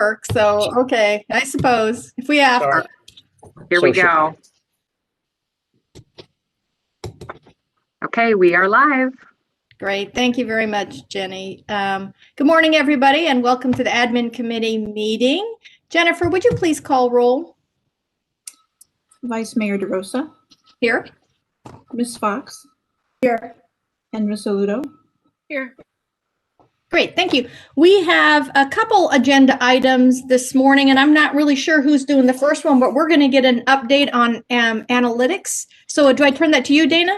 work. So, okay, I suppose if we have to. Here we go. Okay, we are live. Great. Thank you very much, Jenny. Good morning, everybody, and welcome to the Admin Committee meeting. Jennifer, would you please call roll? Vice Mayor DeRosa. Here. Ms. Fox. Here. And Ms. Aludo. Here. Great, thank you. We have a couple agenda items this morning, and I'm not really sure who's doing the first one, but we're going to get an update on analytics. So do I turn that to you, Dana?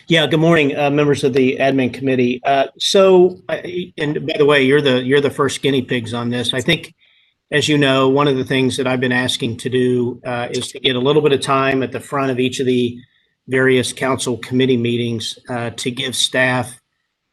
Yeah, good morning, members of the admin committee. And by the way, you're the first guinea pigs on this. I think, as you know, one of the things that I've been asking to do is to get a little bit of time at the front of each of the various council committee meetings to give staff,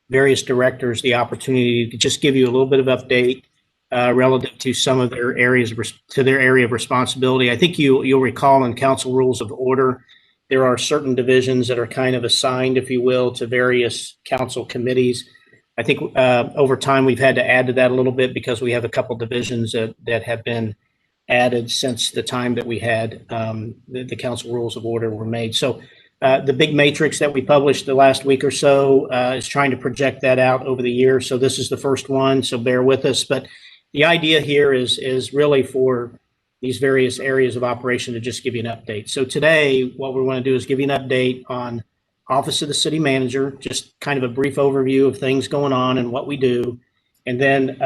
various directors, the opportunity to just give you a little bit of update relative to some of their areas to their area of responsibility. I think you'll recall in council rules of order, there are certain divisions that are kind of assigned, if you will, to various council committees. I think over time we've had to add to that a little bit because we have a couple divisions that have been added since the time that we had the council rules of order were made. So the big matrix that we published the last week or so is trying to project that out over the year. So this is the first one, so bear with us. But the idea here is really for these various areas of operation to just give you an update. So today, what we want to do is give you an update on Office of the City Manager, just kind of a brief overview of things going on and what we do. And then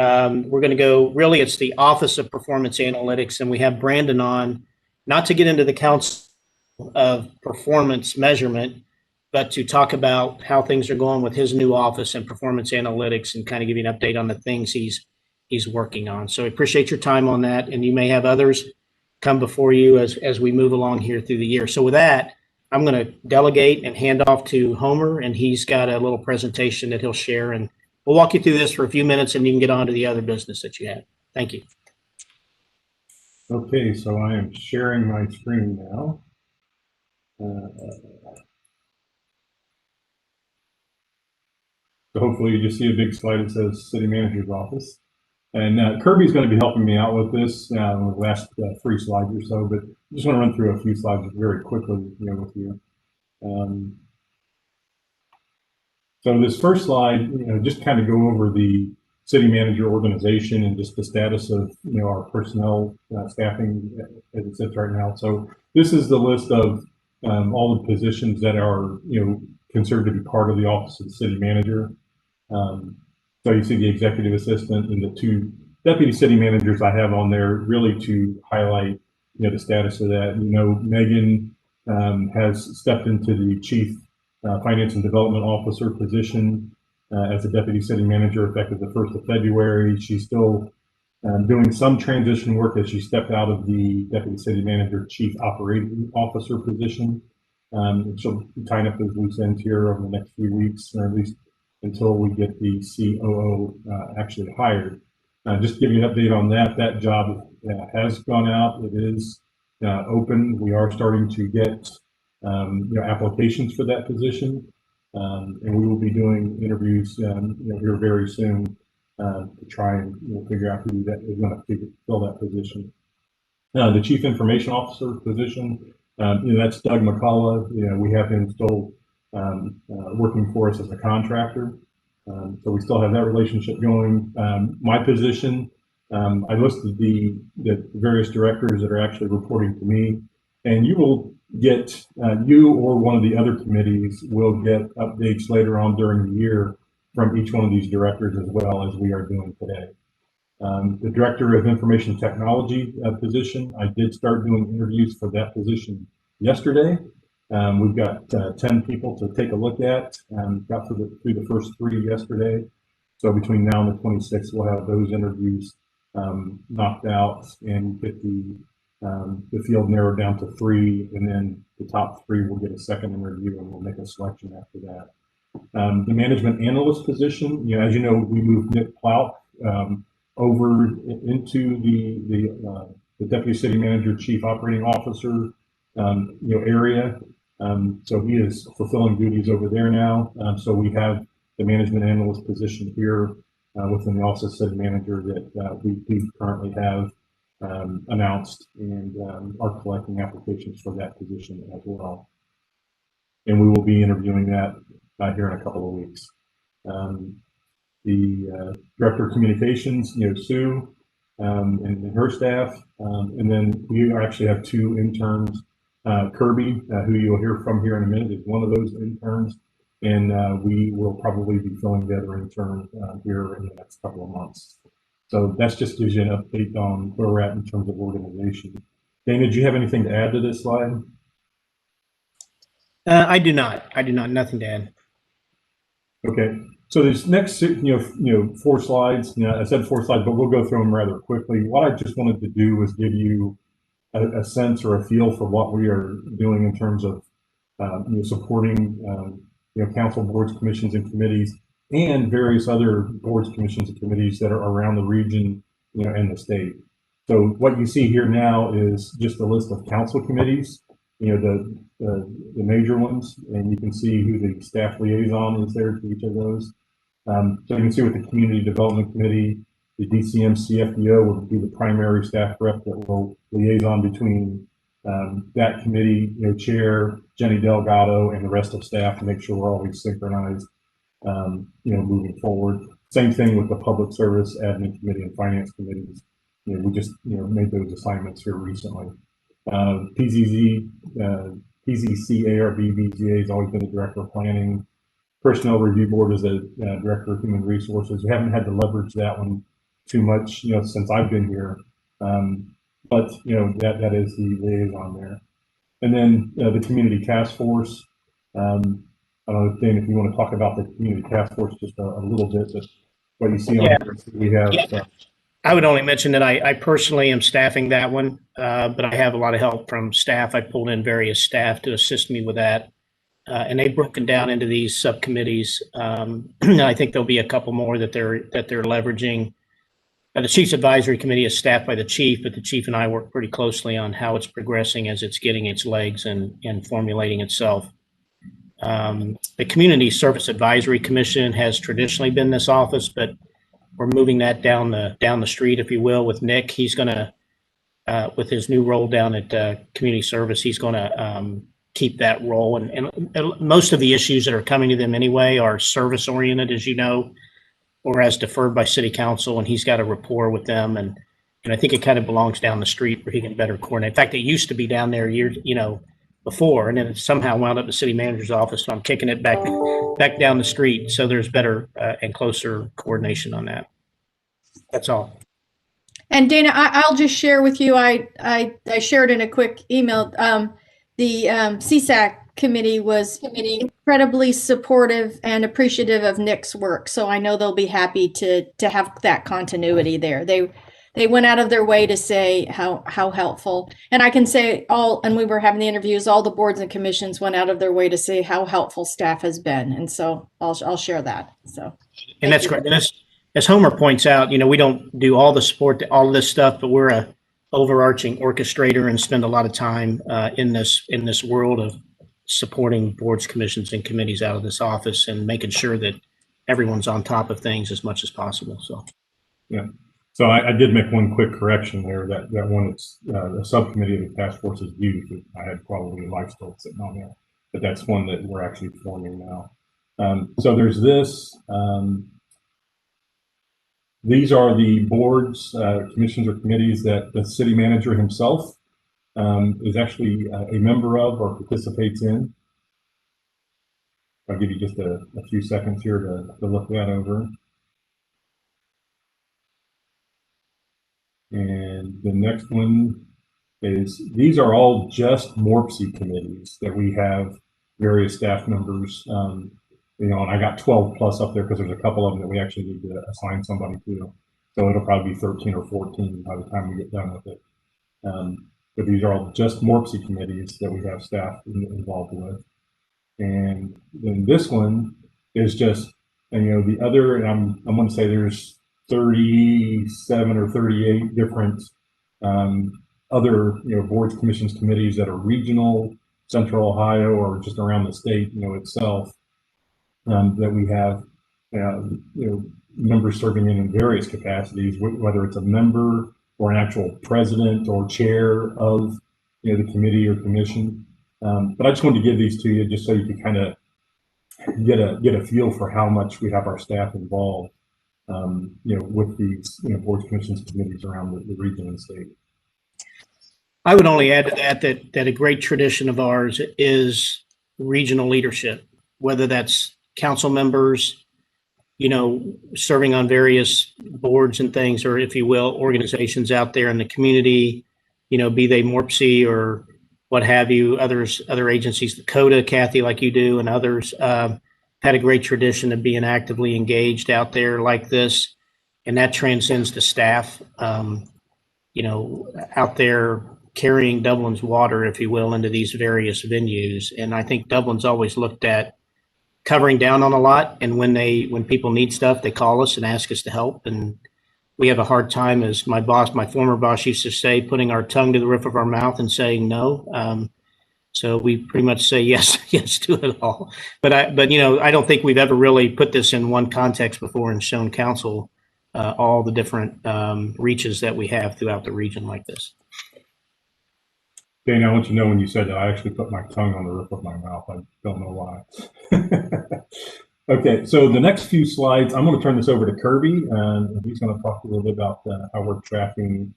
we're going to go, really, it's the Office of Performance Analytics, and we have Brandon on, not to get into the council of performance measurement, but to talk about how things are going with his new office and performance analytics and kind of give you an update on the things he's working on. So I appreciate your time on that, and you may have others come before you as we move along here through the year. So with that, I'm going to delegate and hand off to Homer, and he's got a little presentation that he'll share, and we'll walk you through this for a few minutes, and you can get on to the other business that you have. Thank you. Okay, so I am sharing my screen now. So hopefully you just see a big slide that says City Manager's Office. And Kirby's going to be helping me out with this in the last 3 slides or so, but I just want to run through a few slides very quickly with you. So this first slide, just kind of go over the city manager organization and just the status of our personnel staffing as it sits right now. So this is the list of all the positions that are considered to be part of the Office of the City Manager. So you see the executive assistant and the 2 deputy city managers I have on there, really to highlight the status of that. Megan has stepped into the chief finance and development officer position as a deputy city manager effective the 1st of February. She's still doing some transition work as she stepped out of the deputy city manager chief operating officer position. She'll be tying up those loose ends here over the next few weeks, or at least until we get the COO actually hired. Just to give you an update on that, that job has gone out. It is open. We are starting to get applications for that position, and we will be doing interviews here very soon to try and figure out who that is going to fill that position. The Chief Information Officer position, that's Doug McCullough. We have him still working for us as a contractor. So we still have that relationship going. My position, I listed the various directors that are actually reporting to me, and you will get, you or one of the other committees will get updates later on during the year from each one of these directors as well as we are doing today. The Director of Information Technology position, I did start doing interviews for that position yesterday. We've got 10 people to take a look at, got through the first 3 yesterday. So between now and the 26th, we'll have those interviews knocked out and get the field narrowed down to 3, and then the top 3 will get a second interview, and we'll make a selection after that. The management analyst position, as you know, we moved Nick Plout over into the deputy city manager, chief operating officer area. So he is fulfilling duties over there now. So we have the management analyst position here within the Office of City Manager that we do currently have announced and are collecting applications for that position as well. And we will be interviewing that here in a couple of weeks. The Director of Communications, Sue, and her staff. And then we actually have two interns. Kirby, who you'll hear from here in a minute, is one of those interns. And we will probably be filling the other intern here in the next couple of months. So that's just gives you an update on where we're at in terms of organization. Dana, do you have anything to add to this slide? I do not. Nothing to add. Okay. So these next, 4 slides. I said 4 slides, but we'll go through them rather quickly. What I just wanted to do was give you a sense or a feel for what we are doing in terms of supporting council boards, commissions, and committees, and various other boards, commissions, and committees that are around the region, and the state. So what you see here now is just a list of council committees, the major ones, and you can see who the staff liaison is there to each of those. So you can see with the Community Development Committee, the DCM CFDO will be the primary staff rep that will liaison between that committee, chair Jenny Delgado, and the rest of staff to make sure we're always synchronized, moving forward. Same thing with the Public Service Admin Committee and Finance Committees. We just made those assignments here recently. PZCARB has always been the Director of Planning. Personnel Review Board is the Director of Human Resources. We haven't had to leverage that one too much, since I've been here. But that is the liaison there. And then the Community Task Force. I don't know, Dan, if you want to talk about the Community Task Force just a little bit, but what you see on here, we have. Yeah. I would only mention that I personally am staffing that one, but I have a lot of help from staff. I pulled in various staff to assist me with that. And they've broken down into these subcommittees. I think there'll be a couple more that they're leveraging. The Chiefs Advisory Committee is staffed by the chief, but the chief and I work pretty closely on how it's progressing as it's getting its legs and formulating itself. The Community Service Advisory Commission has traditionally been this office, but we're moving that down the street, if you will, with Nick. He's going to, with his new role down at Community Service, he's going to keep that role. And most of the issues that are coming to them anyway are service oriented, as you know, or as deferred by City Council, and he's got a rapport with them. And I think it kind of belongs down the street where he can better coordinate. In fact, it used to be down there years, before, and then it somehow wound up in the city manager's office. So I'm kicking it back down the street. So there's better and closer coordination on that. That's all. And Dana, I'll just share with you, I shared in a quick email, the CSAC committee was incredibly supportive and appreciative of Nick's work. So I know they'll be happy to have that continuity there. They went out of their way to say how helpful, and I can say and we were having the interviews, all the boards and commissions went out of their way to say how helpful staff has been. And so I'll share that. So. And that's great. And as Homer points out, we don't do all the support, all of this stuff, but we're a overarching orchestrator and spend a lot of time in this world of supporting boards, commissions, and committees out of this office and making sure that everyone's on top of things as much as possible. So, yeah. So I did make one quick correction there. That one, it's the subcommittee of the task force is youth. I had probably lifestyle sitting on there, but that's one that we're actually forming now. So there's this. These are the boards, commissions, or committees that the city manager himself is actually a member of or participates in. I'll give you just a few seconds here to look that over. And the next one is, these are all just MORPC committees that we have various staff members, and I got 12 plus up there because there's a couple of them that we actually need to assign somebody to. So it'll probably be 13 or 14 by the time we get done with it. But these are all just MORPC committees that we have staff involved with. And then this one is just, the other, and I'm going to say there's 37 or 38 different other boards, commissions, committees that are regional, Central Ohio, or just around the state itself that we have. members serving in various capacities, whether it's a member or an actual president or chair of the committee or commission. But I just wanted to give these to you just so you can kind of get a feel for how much we have our staff involved, with these boards, commissions, committees around the region and state. I would only add to that a great tradition of ours is regional leadership, whether that's council members, serving on various boards and things, or if you will, organizations out there in the community, be they MORPC or what have you, other agencies, Dakota, Kathy, like you do, and others, had a great tradition of being actively engaged out there like this. And that transcends to staff, out there carrying Dublin's water, if you will, into these various venues. And I think Dublin's always looked at covering down on a lot. And when people need stuff, they call us and ask us to help. And we have a hard time, as my former boss used to say, putting our tongue to the roof of our mouth and saying no. So we pretty much say yes to it all. But I don't think we've ever really put this in one context before and shown council all the different reaches that we have throughout the region like this. Dana, I want you to know when you said that I actually put my tongue on the roof of my mouth. I don't know why. Okay, so the next few slides, I'm going to turn this over to Kirby, and he's going to talk a little bit about how we're tracking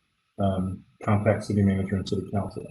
contact city manager and city council.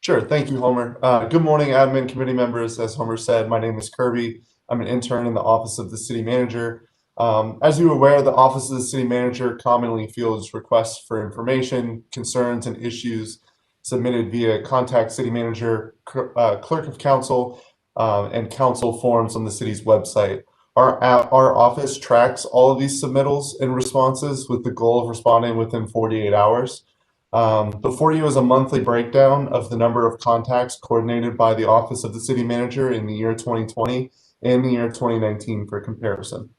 Sure. Thank you, Homer. Good morning, admin committee members. As Homer said, my name is Kirby. I'm an intern in the office of the city manager. As you are aware, the office of the city manager commonly fields requests for information, concerns, and issues submitted via contact city manager, clerk of council, and council forms on the city's website. Our office tracks all of these submittals and responses with the goal of responding within 48 hours. Before you is a monthly breakdown of the number of contacts coordinated by the office of the city manager in the year 2020 and the year 2019 for comparison.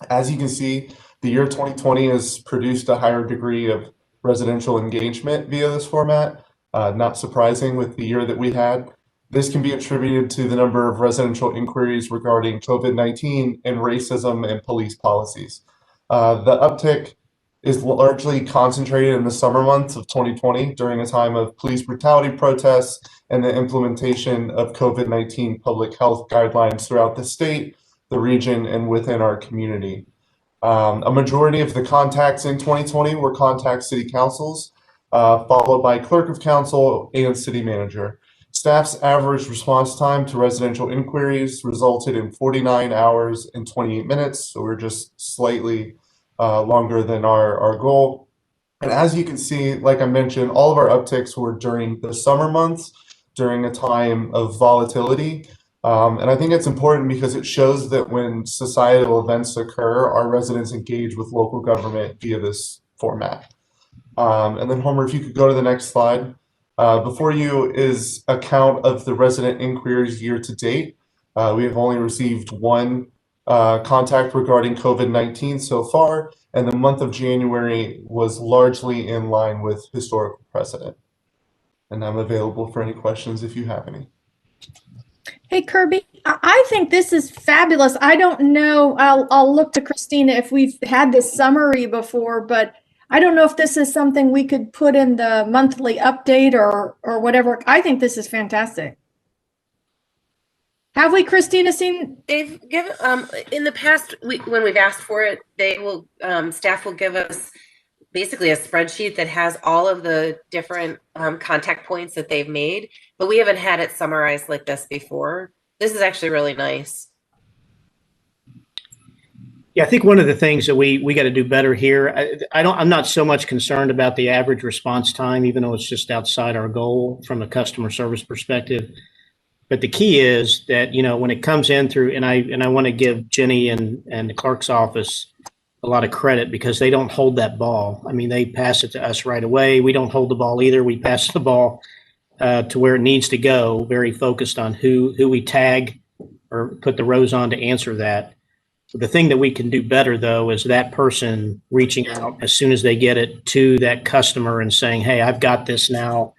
As you can see, the year 2020 has produced a higher degree of residential engagement via this format. Not surprising with the year that we had. This can be attributed to the number of residential inquiries regarding COVID-19 and racism and police policies. The uptick is largely concentrated in the summer months of 2020 during a time of police brutality protests and the implementation of COVID-19 public health guidelines throughout the state, the region, and within our community. A majority of the contacts in 2020 were contact city councils, followed by clerk of council and city manager. Staff's average response time to residential inquiries resulted in 49 hours and 28 minutes, so we're just slightly longer than our goal. And as you can see, like I mentioned, all of our upticks were during the summer months, during a time of volatility. And I think it's important because it shows that when societal events occur, our residents engage with local government via this format. And then Homer, if you could go to the next slide. Before you is a count of the resident inquiries year to date. We have only received one contact regarding COVID-19 so far, and the month of January was largely in line with historical precedent. And I'm available for any questions if you have any. Hey, Kirby, I think this is fabulous. I don't know, I'll look to Christina if we've had this summary before, but I don't know if this is something we could put in the monthly update or whatever. I think this is fantastic. Have we, Christina, seen? They've given in the past when we've asked for it, they will staff will give us basically a spreadsheet that has all of the different contact points that they've made, but we haven't had it summarized like this before. This is actually really nice. Yeah, I think one of the things that we got to do better here, I'm not so much concerned about the average response time, even though it's just outside our goal from a customer service perspective. But the key is that, when it comes in through, and I want to give Jenny and the clerk's office a lot of credit because they don't hold that ball. I mean, they pass it to us right away. We don't hold the ball either. We pass the ball to where it needs to go, very focused on who we tag or put the rows on to answer that. The thing that we can do better, though, is that person reaching out as soon as they get it to that customer and saying, hey, I've got this now.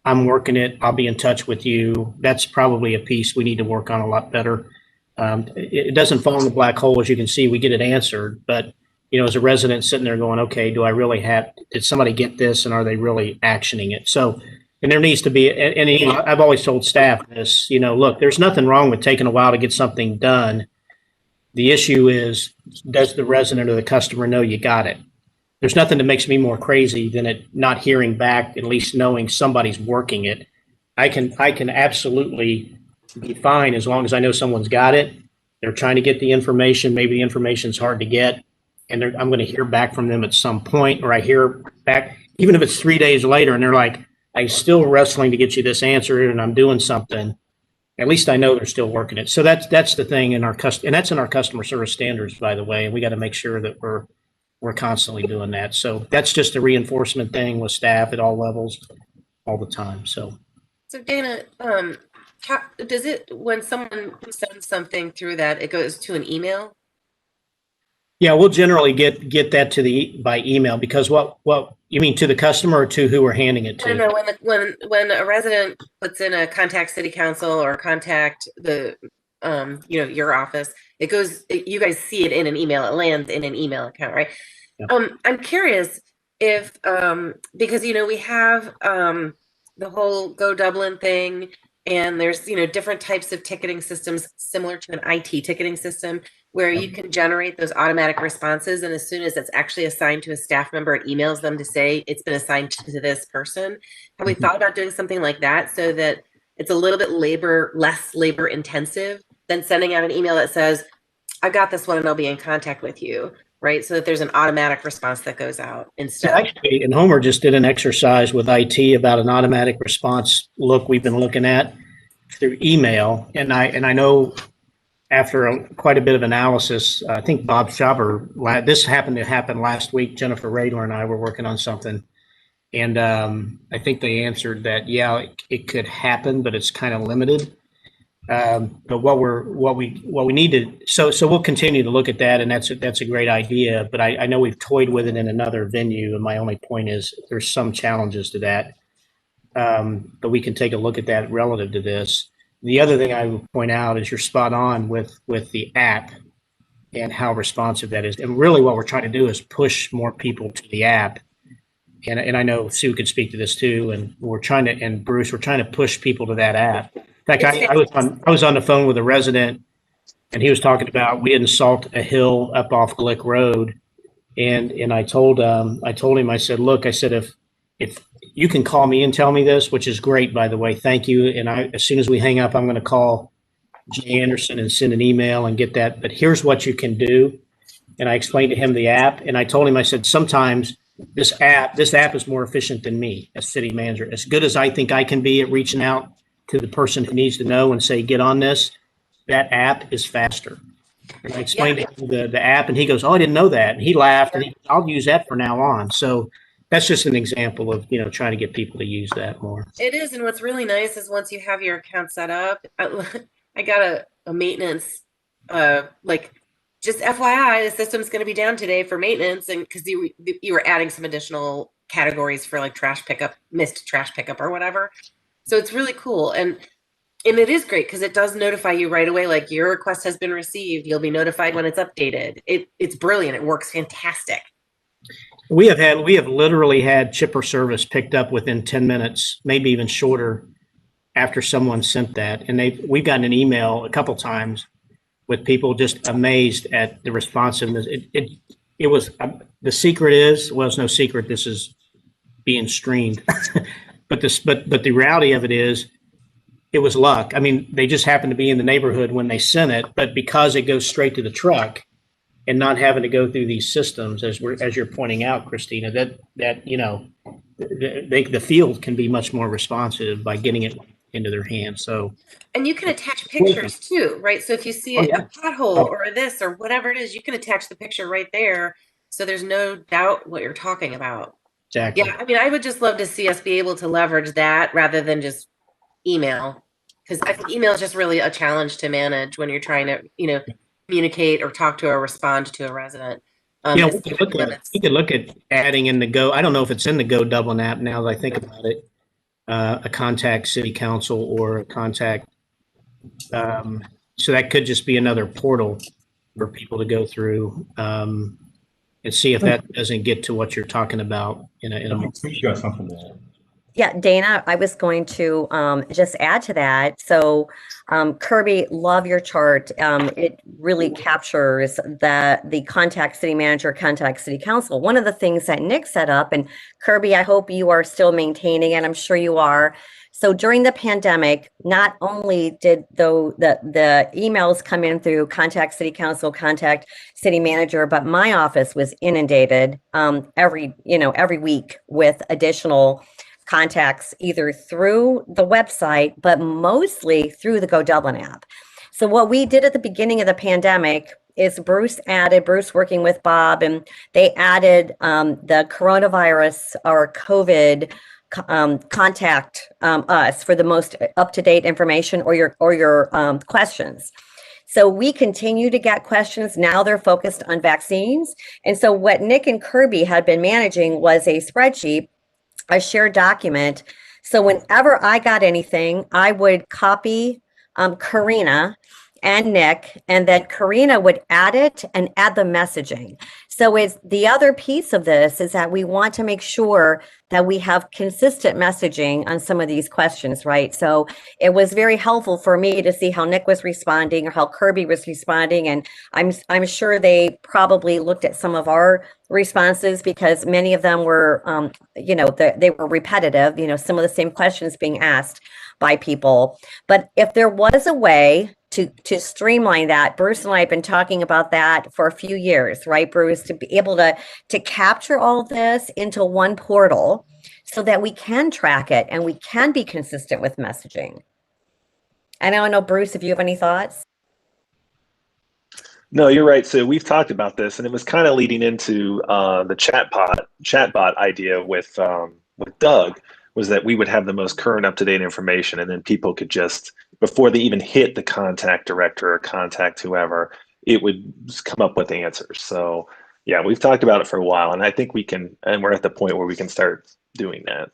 I'm working it. I'll be in touch with you. That's probably a piece we need to work on a lot better. It doesn't fall in the black hole. As you can see, we get it answered, but as a resident sitting there going, okay, do I really did somebody get this, and are they really actioning it? So, and there needs to be, and I've always told staff this, look, there's nothing wrong with taking a while to get something done. The issue is, does the resident or the customer know you got it? There's nothing that makes me more crazy than it not hearing back, at least knowing somebody's working it. I can absolutely be fine as long as I know someone's got it. They're trying to get the information. Maybe the information's hard to get, and I'm going to hear back from them at some point, or I hear back, even if it's 3 days later, and they're like, I'm still wrestling to get you this answer, and I'm doing something. At least I know they're still working it. So that's the thing and that's in our customer service standards, by the way. And we got to make sure that we're constantly doing that. So that's just a reinforcement thing with staff at all levels, all the time. So Dana, does it, when someone sends something through that, it goes to an email? Yeah, we'll generally get that by email, because what you mean, to the customer or to who we're handing it to? I don't know, when a resident puts in a contact city council or contact the your office, it goes, you guys see it in an email, it lands in an email account, right? Yeah. I'm curious if because we have the whole Go Dublin thing, and there's different types of ticketing systems similar to an IT ticketing system, where you can generate those automatic responses, and as soon as it's actually assigned to a staff member, it emails them to say it's been assigned to this person. Have we thought about doing something like that, so that it's a little bit less labor intensive than sending out an email that says, I got this one and I'll be in contact with you, right? So that there's an automatic response that goes out instead. Actually, and Homer just did an exercise with IT about an automatic response we've been looking at through email, and I know, after quite a bit of analysis, I think Bob Schaber, this happened to happen last week. Jennifer Radler and I were working on something, and I think they answered that, yeah, it could happen, but it's kind of limited. But what we need to, so we'll continue to look at that, and that's a great idea. But I know we've toyed with it in another venue, and my only point is there's some challenges to that. But we can take a look at that relative to this. The other thing I would point out is you're spot on with the app and how responsive that is. And really what we're trying to do is push more people to the app. And I know Sue could speak to this too. And Bruce, we're trying to push people to that app. In fact, I was on the phone with a resident, and he was talking about, we didn't salt a hill up off Glick Road. And I told him, I said, look, I said, if you can call me and tell me this, which is great, by the way, thank you. And as soon as we hang up, I'm going to call Jay Anderson and send an email and get that. But here's what you can do. And I explained to him the app, and I told him, I said, sometimes this app is more efficient than me as city manager. As good as I think I can be at reaching out to the person who needs to know and say, get on this, that app is faster. And I explained to him the app, and he goes, oh, I didn't know that. And he laughed, and I'll use that from now on. So that's just an example of, trying to get people to use that more. It is. And what's really nice is once you have your account set up, I got a maintenance, just FYI, the system's going to be down today for maintenance. And because you were adding some additional categories for like trash pickup, missed trash pickup or whatever. So it's really cool. And it is great because it does notify you right away, like your request has been received. You'll be notified when it's updated. It's brilliant. It works fantastic. We have literally had chipper service picked up within 10 minutes, maybe even shorter, after someone sent that. And we've gotten an email a couple times with people just amazed at the responsiveness. It was, the secret is, well, it's no secret, this is being streamed. but the reality of it is, it was luck. I mean, they just happened to be in the neighborhood when they sent it, but because it goes straight to the truck, and not having to go through these systems, as you're pointing out, Christina, that the field can be much more responsive by getting it into their hands. So, and you can attach pictures too, right? So if you see a pothole or this or whatever it is, you can attach the picture right there, so there's no doubt what you're talking about. Exactly. Yeah, I mean, I would just love to see us be able to leverage that rather than just email, because I think email is just really a challenge to manage when you're trying to, communicate or talk to or respond to a resident. We could look at adding in the Go. I don't know if it's in the Go Dublin app now that I think about it. A contact city council or a contact So that could just be another portal for people to go through and see if that doesn't get to what you're talking about in a more. You've got something to add. Yeah, Dana, I was going to just add to that. So, Kirby, love your chart. It really captures the contact city manager, contact city council. One of the things that Nick set up, and Kirby, I hope you are still maintaining, and I'm sure you are. So during the pandemic, not only did the emails come in through contact city council, contact city manager, but my office was inundated every week with additional contacts either through the website, but mostly through the Go Dublin app. So what we did at the beginning of the pandemic is Bruce working with Bob, and they added the coronavirus or COVID contact us for the most up-to-date information or your questions. So we continue to get questions. Now they're focused on vaccines. And so what Nick and Kirby had been managing was a spreadsheet, a shared document. So whenever I got anything, I would copy Karina and Nick, and then Karina would add it and add the messaging. So it's the other piece of this is that we want to make sure that we have consistent messaging on some of these questions, right? So it was very helpful for me to see how Nick was responding or how Kirby was responding. And I'm sure they probably looked at some of our responses because many of them were, they were repetitive, some of the same questions being asked by people. But if there was a way to streamline that, Bruce and I have been talking about that for a few years, right, Bruce, to be able to capture all of this into one portal so that we can track it and we can be consistent with messaging. I don't know, Bruce, if you have any thoughts. No, you're right. So we've talked about this, and it was kind of leading into the chatbot idea with Doug, was that we would have the most current up-to-date information, and then people could just, before they even hit the contact director or contact whoever, it would come up with answers. So yeah, we've talked about it for a while, and I think we can, and we're at the point where we can start doing that.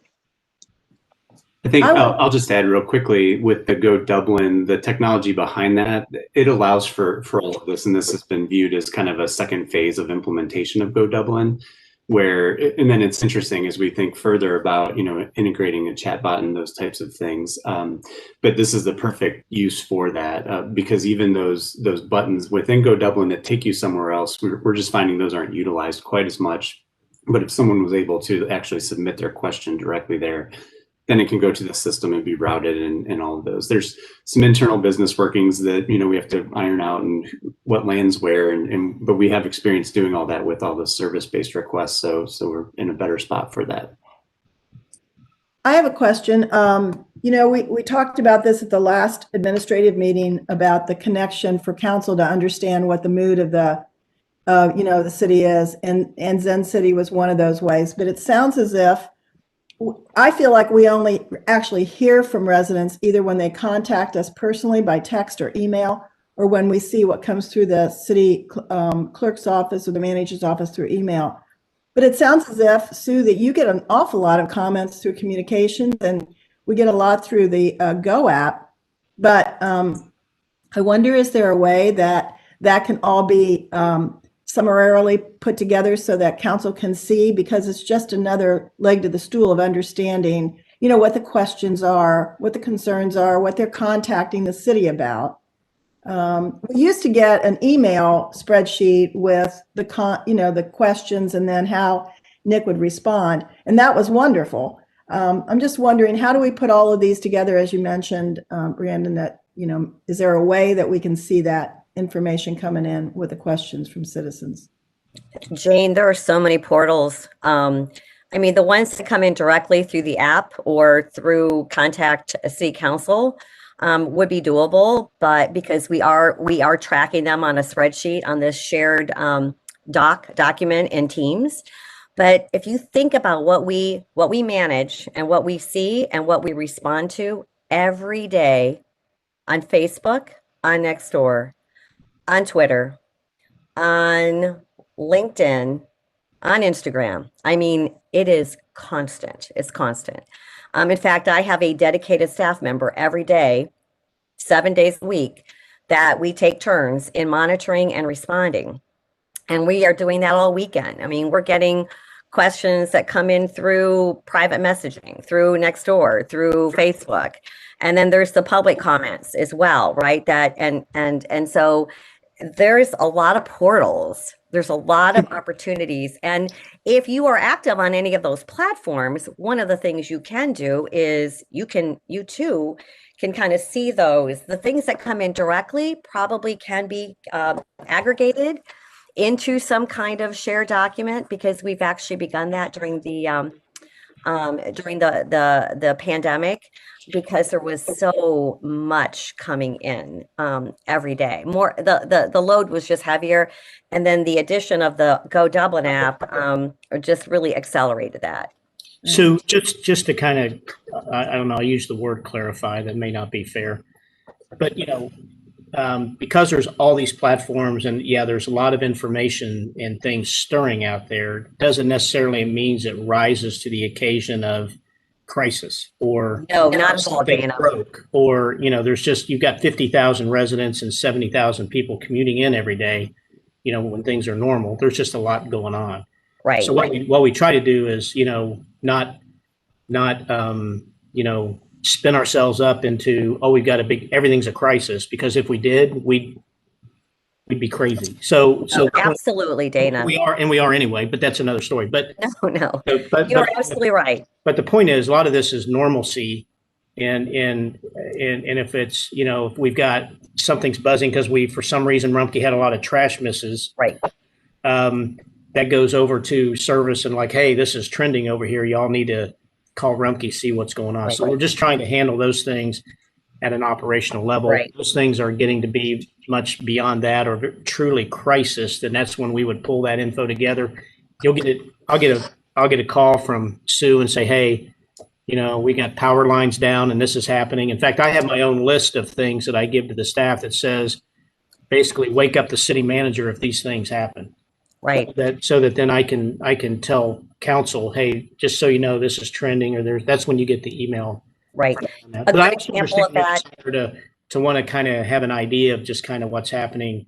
I think I'll just add real quickly with the Go Dublin, the technology behind that, it allows for all of this. And this has been viewed as kind of a second phase of implementation of Go Dublin, where, and then it's interesting as we think further about, integrating a chatbot and those types of things. But this is the perfect use for that because even those buttons within Go Dublin that take you somewhere else, we're just finding those aren't utilized quite as much. But if someone was able to actually submit their question directly there, then it can go to the system and be routed and all of those. There's some internal business workings that, we have to iron out and what lands where, but we have experience doing all that with all the service-based requests. So we're in a better spot for that. I have a question. We talked about this at the last administrative meeting about the connection for council to understand what the mood of the city is. And Zen City was one of those ways, but it sounds as if I feel like we only actually hear from residents either when they contact us personally by text or email, or when we see what comes through the city clerk's office or the manager's office through email. But it sounds as if, Sue, that you get an awful lot of comments through communications, and we get a lot through the Go app. But I wonder, is there a way that can all be summarily put together so that council can see, because it's just another leg to the stool of understanding, what the questions are, what the concerns are, what they're contacting the city about. We used to get an email spreadsheet with the questions and then how Nick would respond, and that was wonderful. I'm just wondering, how do we put all of these together, as you mentioned, Brandon, that, is there a way that we can see that information coming in with the questions from citizens? Jane, there are so many portals. The ones that come in directly through the app or through contact city council would be doable, but because we are tracking them on a spreadsheet on this shared document in Teams. But if you think about what we manage and what we see and what we respond to every day on Facebook, on Nextdoor, on Twitter, on LinkedIn, on Instagram. It is constant. It's constant. In fact, I have a dedicated staff member every day, 7 days a week, that we take turns in monitoring and responding. And we are doing that all weekend. I mean, we're getting questions that come in through private messaging, through Nextdoor, through Facebook. And then there's the public comments as well, right? That and so there's a lot of portals. There's a lot of opportunities. And if you are active on any of those platforms, one of the things you can do is you too can kind of see those. The things that come in directly probably can be aggregated into some kind of shared document, because we've actually begun that during the pandemic, because there was so much coming in every day. More the load was just heavier, and then the addition of the Go Dublin app just really accelerated that. So just to kind of, I don't know, I use the word clarify, that may not be fair, but because there's all these platforms and there's a lot of information and things stirring out there, doesn't necessarily means it rises to the occasion of crisis or no, not at all, something Dana. broke, or there's just, you've got 50,000 residents and 70,000 people commuting in every day. When things are normal, there's just a lot going on. Right. So what we try to do is not spin ourselves up into, we've got everything's a crisis, because if we did, we'd be crazy. So absolutely, Dana. We are anyway, but that's another story. But no, but you're absolutely right. But the point is, a lot of this is normalcy, and if it's if we've got something's buzzing because we, for some reason, Rumpke had a lot of trash misses, right? That goes over to service and like, hey, this is trending over here. Y'all need to call Rumpke, see what's going on. Right. So we're just trying to handle those things at an operational level. Right. Those things are getting to be much beyond that, or truly crisis. Then that's when we would pull that info together. You'll get it. I'll get a call from Sue and say, hey, we got power lines down and this is happening. In fact, I have my own list of things that I give to the staff that says, basically, wake up the city manager if these things happen. Right. So that then I can tell council, hey, just so you know, this is trending, or that's when you get the email. Right. But I also understand to want to kind of have an idea of just kind of what's happening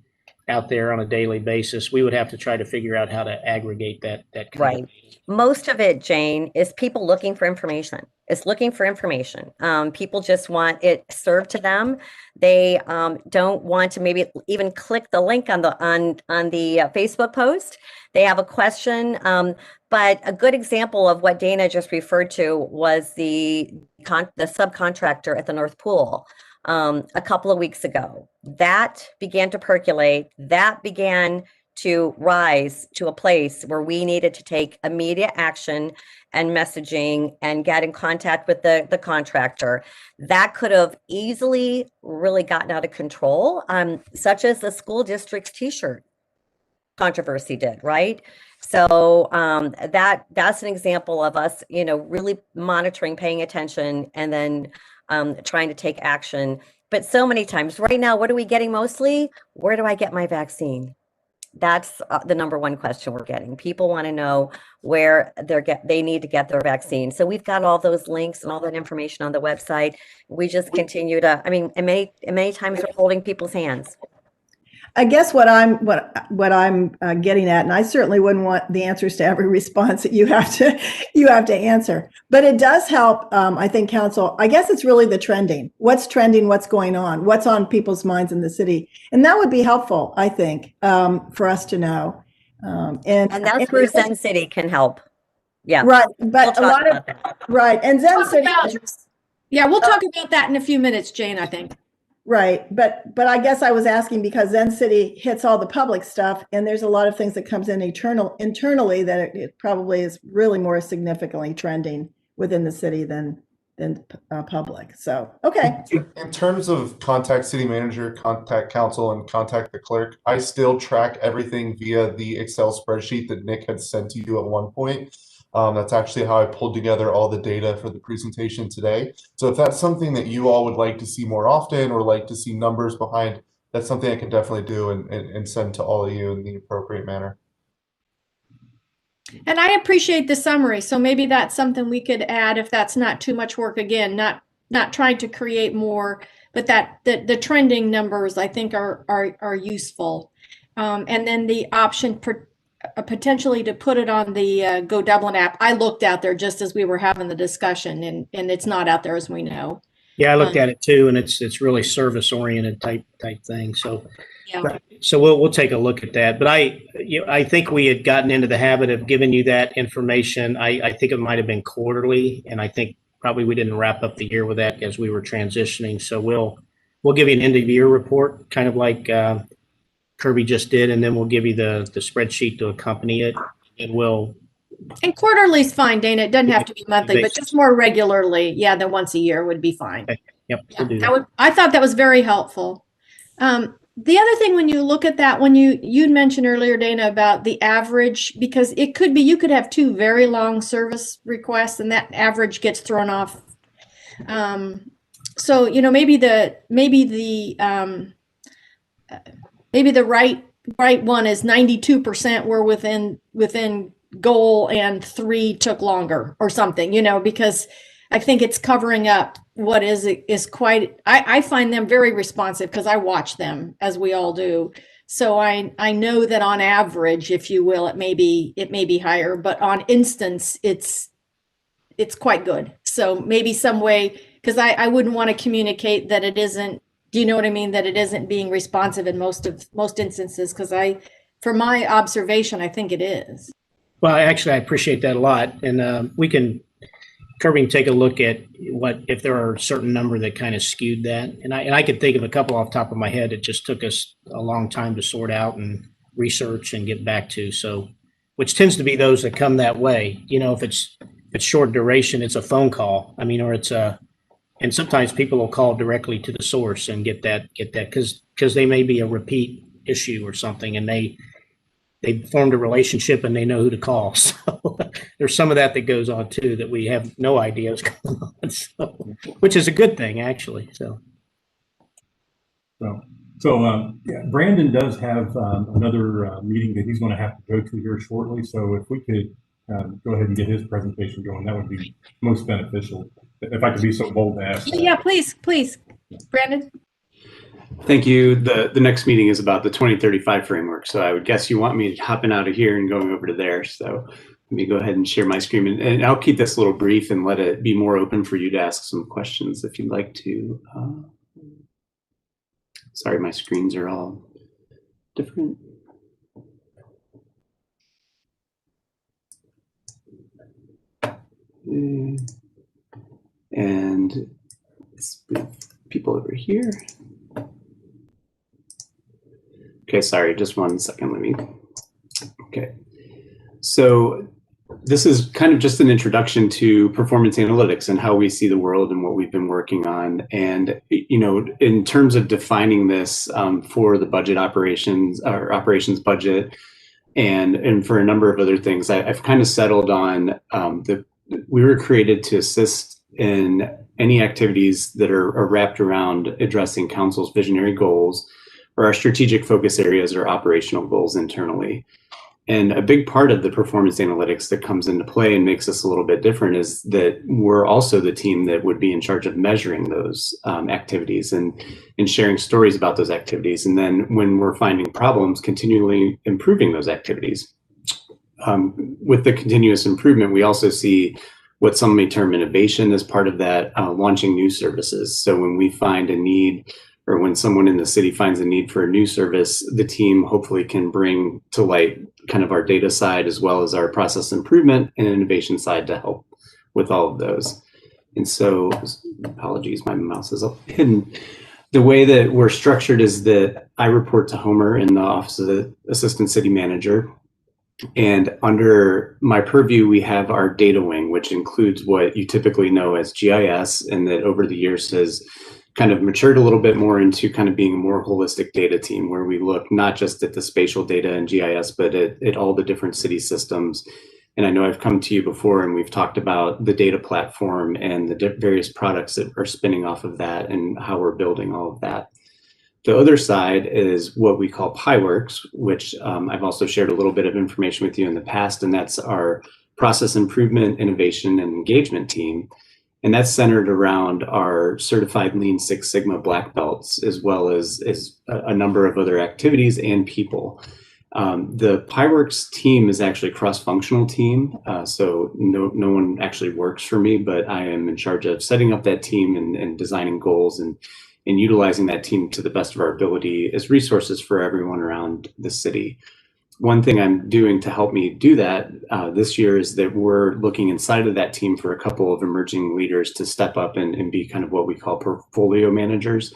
out there on a daily basis. We would have to try to figure out how to aggregate that right. Most of it, Jane, is people looking for information. It's looking for information. People just want it served to them. They don't want to maybe even click the link on the Facebook post. They have a question. But a good example of what Dana just referred to was the subcontractor at the North Pool a couple of weeks ago. That began to percolate. That began to rise to a place where we needed to take immediate action and messaging and get in contact with the contractor. That could have easily really gotten out of control, such as the school district's t-shirt controversy did, right? So that's an example of us, really monitoring, paying attention, and then trying to take action. But so many times right now, what are we getting mostly? Where do I get my vaccine? That's the number one question we're getting. People want to know where they need to get their vaccine. So we've got all those links and all that information on the website. We just continue to, and many times we're holding people's hands. I guess what I'm getting at, and I certainly wouldn't want the answers to every response that you have to answer, but it does help. I think council. I guess it's really the trending. What's trending? What's going on? What's on people's minds in the city? And that would be helpful, I think, for us to know. And that's where Zen City can help. Yeah. Right. But a lot of right. And Zen City. We'll talk about that in a few minutes, Jane, I think. Right. But I guess I was asking because Zen City hits all the public stuff, and there's a lot of things that comes in internally that it probably is really more significantly trending within the city than public. So, okay. In terms of contact city manager, contact council, and contact the clerk, I still track everything via the Excel spreadsheet that Nick had sent to you at one point. That's actually how I pulled together all the data for the presentation today. So if that's something that you all would like to see more often, or like to see numbers behind, that's something I can definitely do and send to all of you in the appropriate manner. And I appreciate the summary. So maybe that's something we could add if that's not too much work. Again, not not trying to create more, but that the trending numbers I think are useful. And then the option potentially to put it on the Go Dublin app. I looked out there just as we were having the discussion, and it's not out there as we know. Yeah, I looked at it too, and it's really service oriented type thing. So, Yeah. so we'll take a look at that. But I think we had gotten into the habit of giving you that information. I think it might have been quarterly, and I think probably we didn't wrap up the year with that as we were transitioning. So we'll give you an end of year report, kind of like Kirby just did, and then we'll give you the spreadsheet to accompany it, and And quarterly is fine, Dana. It doesn't have to be monthly, but just more regularly, yeah, than once a year would be fine. Okay. Yep. Yeah, We'll do that. I thought that was very helpful. The other thing, when you look at that, when you'd mentioned earlier, Dana, about the average, because it could be you could have two very long service requests, and that average gets thrown off. So maybe the right one is 92% were within goal and 3 took longer or something, because I think it's covering up what is quite, I find them very responsive because I watch them, as we all do. So I know that on average, if you will, it may be higher, but on instance, it's quite good. So maybe some way, because I wouldn't want to communicate that it isn't, do you know what I mean? That it isn't being responsive in most instances, because from my observation, I think it is. Well, actually, I appreciate that a lot, and Kirby can take a look at if there are a certain number that kind of skewed that, and I could think of a couple off the top of my head. It just took us a long time to sort out and research and get back to. So, which tends to be those that come that way. If it's short duration, it's a phone call. I mean, or it's and sometimes people will call directly to the source and get that because they may be a repeat issue or something, and they formed a relationship and they know who to call. So there's some of that goes on too that we have no idea is going on. So, which is a good thing, actually. So yeah, Brandon does have another meeting that he's going to have to go to here shortly. So if we could go ahead and get his presentation going, that would be most beneficial. If I could be so bold to ask. Yeah, please, Brandon. Thank you. The next meeting is about the 2035 framework. So I would guess you want me hopping out of here and going over to there. So let me go ahead and share my screen, and I'll keep this a little brief and let it be more open for you to ask some questions if you'd like to. Sorry, my screens are all different. And let's move people over here. Okay, sorry, just 1 second. Okay. So this is kind of just an introduction to performance analytics and how we see the world and what we've been working on. And, in terms of defining this for the budget operations or operations budget and for a number of other things, I've kind of settled on we were created to assist in any activities that are wrapped around addressing council's visionary goals or our strategic focus areas or operational goals internally. And a big part of the performance analytics that comes into play and makes us a little bit different is that we're also the team that would be in charge of measuring those activities and sharing stories about those activities. And then when we're finding problems, continually improving those activities. With the continuous improvement, we also see what some may term innovation as part of that, launching new services. So when we find a need, or when someone in the city finds a need for a new service, the team hopefully can bring to light kind of our data side as well as our process improvement and innovation side to help with all of those. And so, apologies, my mouse is up hidden. The way that we're structured is that I report to Homer in the Office of the Assistant City Manager. And under my purview, we have our data wing, which includes what you typically know as GIS, and that over the years has kind of matured a little bit more into kind of being a more holistic data team, where we look not just at the spatial data and GIS, but at all the different city systems. And I know I've come to you before and we've talked about the data platform and the various products that are spinning off of that and how we're building all of that. The other side is what we call PieWorks, which I've also shared a little bit of information with you in the past, and that's our process improvement, innovation, and engagement team. And that's centered around our certified Lean Six Sigma black belts, as well as a number of other activities and people. The PyWorks team is actually a cross-functional team, so no one actually works for me, but I am in charge of setting up that team and designing goals and utilizing that team to the best of our ability as resources for everyone around the city. One thing I'm doing to help me do that this year is that we're looking inside of that team for a couple of emerging leaders to step up and be kind of what we call portfolio managers.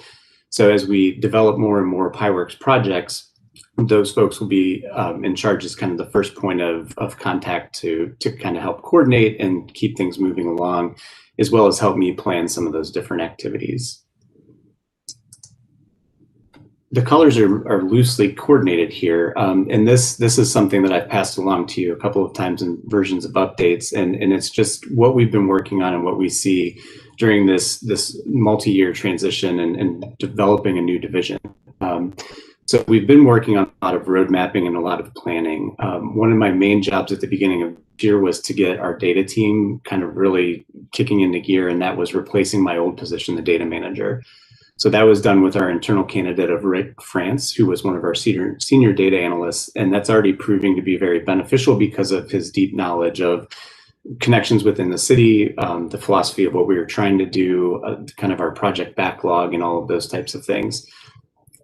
So as we develop more and more PyWorks projects, those folks will be in charge as kind of the first point of contact to kind of help coordinate and keep things moving along, as well as help me plan some of those different activities. The colors are loosely coordinated here, and this is something that I've passed along to you a couple of times in versions of updates, and it's just what we've been working on and what we see during this multi-year transition and developing a new division. So we've been working on a lot of road mapping and a lot of planning. One of my main jobs at the beginning of the year was to get our data team kind of really kicking into gear, and that was replacing my old position, the data manager. So that was done with our internal candidate of Rick France, who was one of our senior data analysts, and that's already proving to be very beneficial because of his deep knowledge of connections within the city, the philosophy of what we were trying to do, kind of our project backlog and all of those types of things.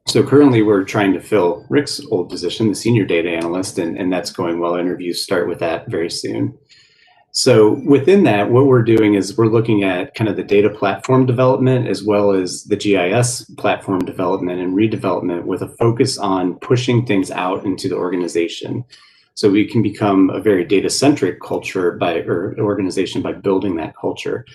So currently we're trying to fill Rick's old position, the senior data analyst, and that's going well. Interviews start with that very soon. So within that, what we're doing is we're looking at kind of the data platform development as well as the GIS platform development and redevelopment with a focus on pushing things out into the organization. So we can become a very data-centric culture or organization by building that culture.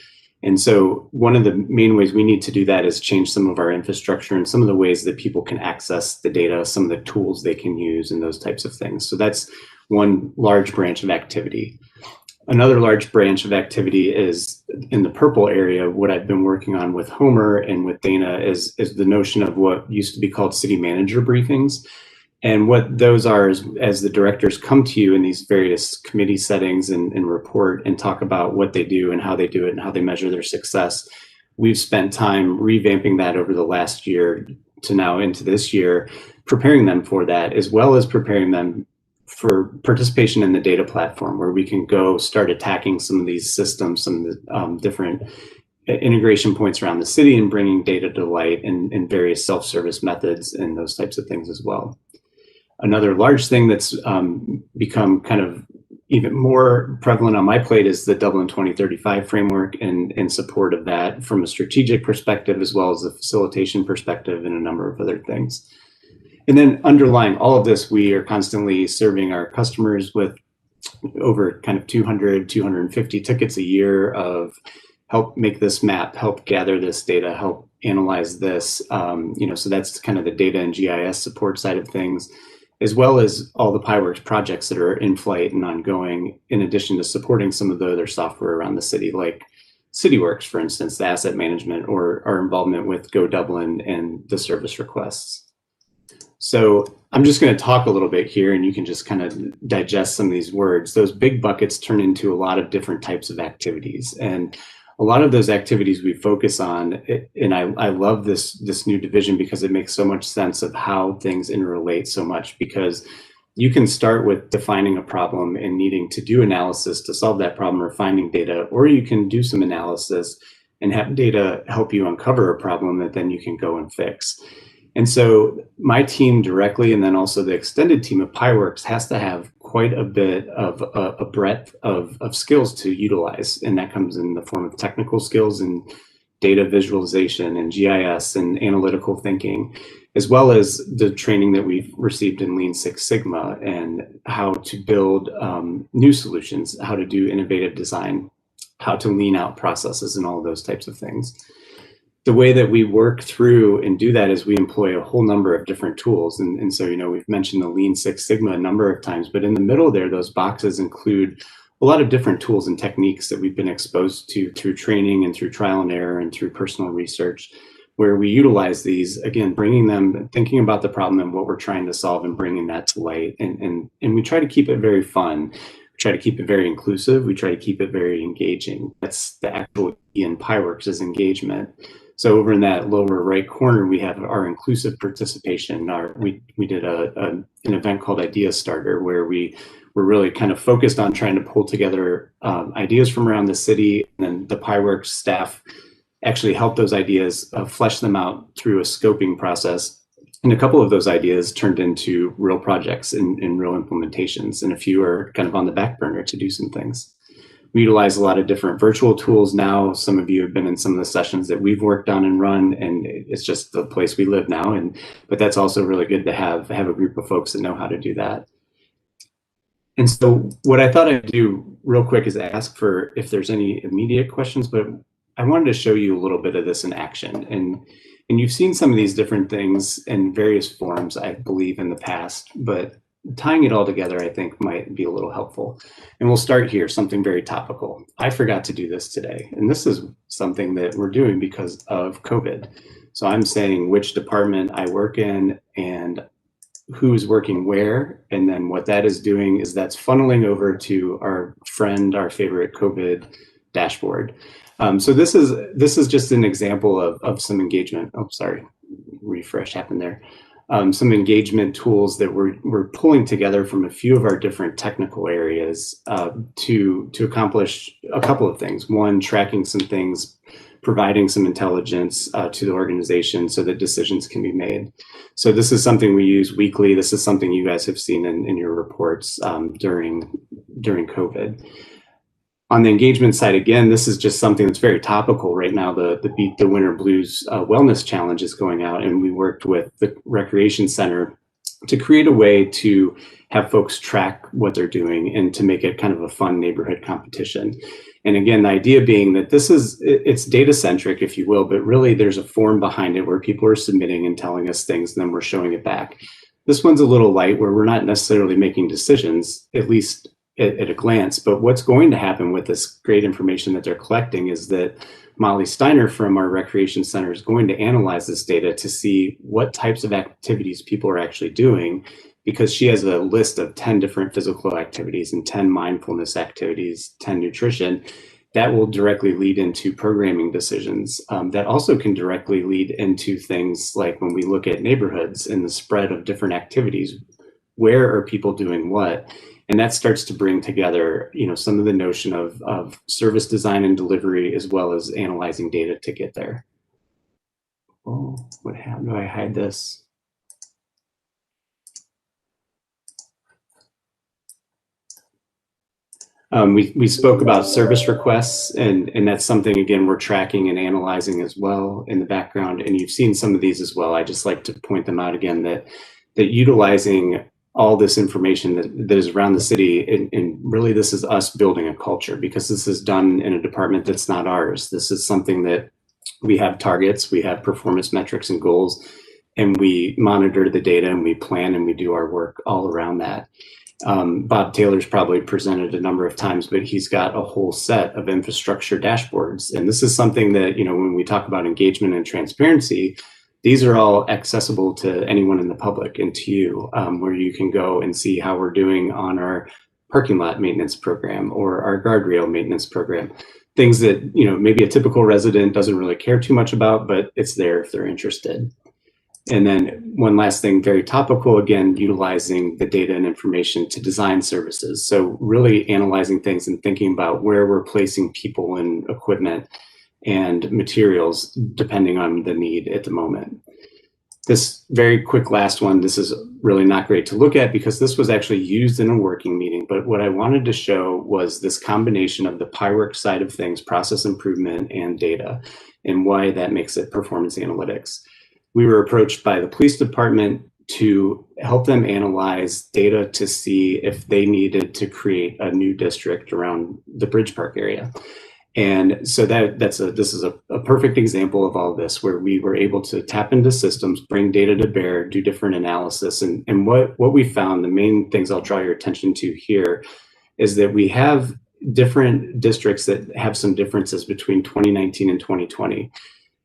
And so one of the main ways we need to do that is change some of our infrastructure and some of the ways that people can access the data, some of the tools they can use and those types of things. So that's one large branch of activity. Another large branch of activity is in the purple area. What I've been working on with Homer and with Dana is the notion of what used to be called city manager briefings. And what those are is as the directors come to you in these various committee settings and report and talk about what they do and how they do it and how they measure their success. We've spent time revamping that over the last year to now into this year, preparing them for that, as well as preparing them for participation in the data platform, where we can go start attacking some of these systems, some of the different integration points around the city and bringing data to light in various self-service methods and those types of things as well. Another large thing that's become kind of even more prevalent on my plate is the Dublin 2035 framework and in support of that from a strategic perspective, as well as a facilitation perspective and a number of other things. And then underlying all of this, we are constantly serving our customers with over kind of 200, 250 tickets a year of help make this map, help gather this data, help analyze this. So that's kind of the data and GIS support side of things, as well as all the PyWorks projects that are in flight and ongoing, in addition to supporting some of the other software around the city, like CityWorks, for instance, the asset management, or our involvement with Go Dublin and the service requests. So I'm just going to talk a little bit here and you can just kind of digest some of these words. Those big buckets turn into a lot of different types of activities. And a lot of those activities we focus on, and I love this new division because it makes so much sense of how things interrelate so much, because you can start with defining a problem and needing to do analysis to solve that problem or finding data, or you can do some analysis and have data help you uncover a problem that then you can go and fix. And so my team directly, and then also the extended team of PyWorks, has to have quite a bit of a breadth of skills to utilize. And that comes in the form of technical skills and data visualization and GIS and analytical thinking, as well as the training that we've received in Lean Six Sigma and how to build new solutions, how to do innovative design, how to lean out processes and all of those types of things. The way that we work through and do that is we employ a whole number of different tools. And so, we've mentioned the Lean Six Sigma a number of times, but in the middle there, those boxes include a lot of different tools and techniques that we've been exposed to through training and through trial and error and through personal research, where we utilize these, again, bringing them, thinking about the problem and what we're trying to solve and bringing that to light. And we try to keep it very fun. We try to keep it very inclusive. We try to keep it very engaging. That's the actual in PyWorks' engagement. So over in that lower right corner, we have our inclusive participation. We did an event called Idea Starter, where we were really kind of focused on trying to pull together ideas from around the city, and then the PyWorks staff actually helped those ideas flesh them out through a scoping process. And a couple of those ideas turned into real projects and real implementations, and a few are kind of on the back burner to do some things. We utilize a lot of different virtual tools now. Some of you have been in some of the sessions that we've worked on and run, and it's just the place we live now. But that's also really good to have a group of folks that know how to do that. And so what I thought I'd do real quick is ask for if there's any immediate questions, but I wanted to show you a little bit of this in action. And you've seen some of these different things in various forms, I believe, in the past, but tying it all together, I think, might be a little helpful. And we'll start here, something very topical. I forgot to do this today, and this is something that we're doing because of COVID. So I'm saying which department I work in and who's working where, and then what that is doing is that's funneling over to our favorite COVID dashboard. So this is just an example of some engagement. Oh, sorry, refresh happened there. Some engagement tools that we're pulling together from a few of our different technical areas to accomplish a couple of things. One, tracking some things, providing some intelligence to the organization so that decisions can be made. So this is something we use weekly. This is something you guys have seen in your reports during COVID. On the engagement side, again, this is just something that's very topical right now. The Beat the Winter Blues Wellness Challenge is going out, and we worked with the Recreation Center to create a way to have folks track what they're doing and to make it kind of a fun neighborhood competition. And again, the idea being that it's data centric, if you will, but really there's a form behind it where people are submitting and telling us things, and then we're showing it back. This one's a little light, where we're not necessarily making decisions, at least at a glance, but what's going to happen with this great information that they're collecting is that Molly Steiner from our Recreation Center is going to analyze this data to see what types of activities people are actually doing, because she has a list of 10 different physical activities and 10 mindfulness activities, 10 nutrition. That will directly lead into programming decisions. That also can directly lead into things like when we look at neighborhoods and the spread of different activities, where are people doing what? And that starts to bring together, some of the notion of service design and delivery, as well as analyzing data to get there. Oh, what happened? Do I hide this? We spoke about service requests, and that's something, again, we're tracking and analyzing as well in the background. And you've seen some of these as well. I just like to point them out again, that utilizing all this information that is around the city, and really this is us building a culture, because this is done in a department that's not ours. This is something that we have targets, we have performance metrics and goals, and we monitor the data, and we plan, and we do our work all around that. Bob Taylor's probably presented a number of times, but he's got a whole set of infrastructure dashboards. And this is something that, when we talk about engagement and transparency, these are all accessible to anyone in the public and to you, where you can go and see how we're doing on our parking lot maintenance program or our guardrail maintenance program. Things that, maybe a typical resident doesn't really care too much about, but it's there if they're interested. And then one last thing, very topical, again, utilizing the data and information to design services. So really analyzing things and thinking about where we're placing people and equipment and materials depending on the need at the moment. This very quick last one, this is really not great to look at because this was actually used in a working meeting, but what I wanted to show was this combination of the PyWorks side of things, process improvement, and data, and why that makes it performance analytics. We were approached by the police department to help them analyze data to see if they needed to create a new district around the Bridge Park area. And so this is a perfect example of all this, where we were able to tap into systems, bring data to bear, do different analysis. And what we found, the main things I'll draw your attention to here, is that we have different districts that have some differences between 2019 and 2020.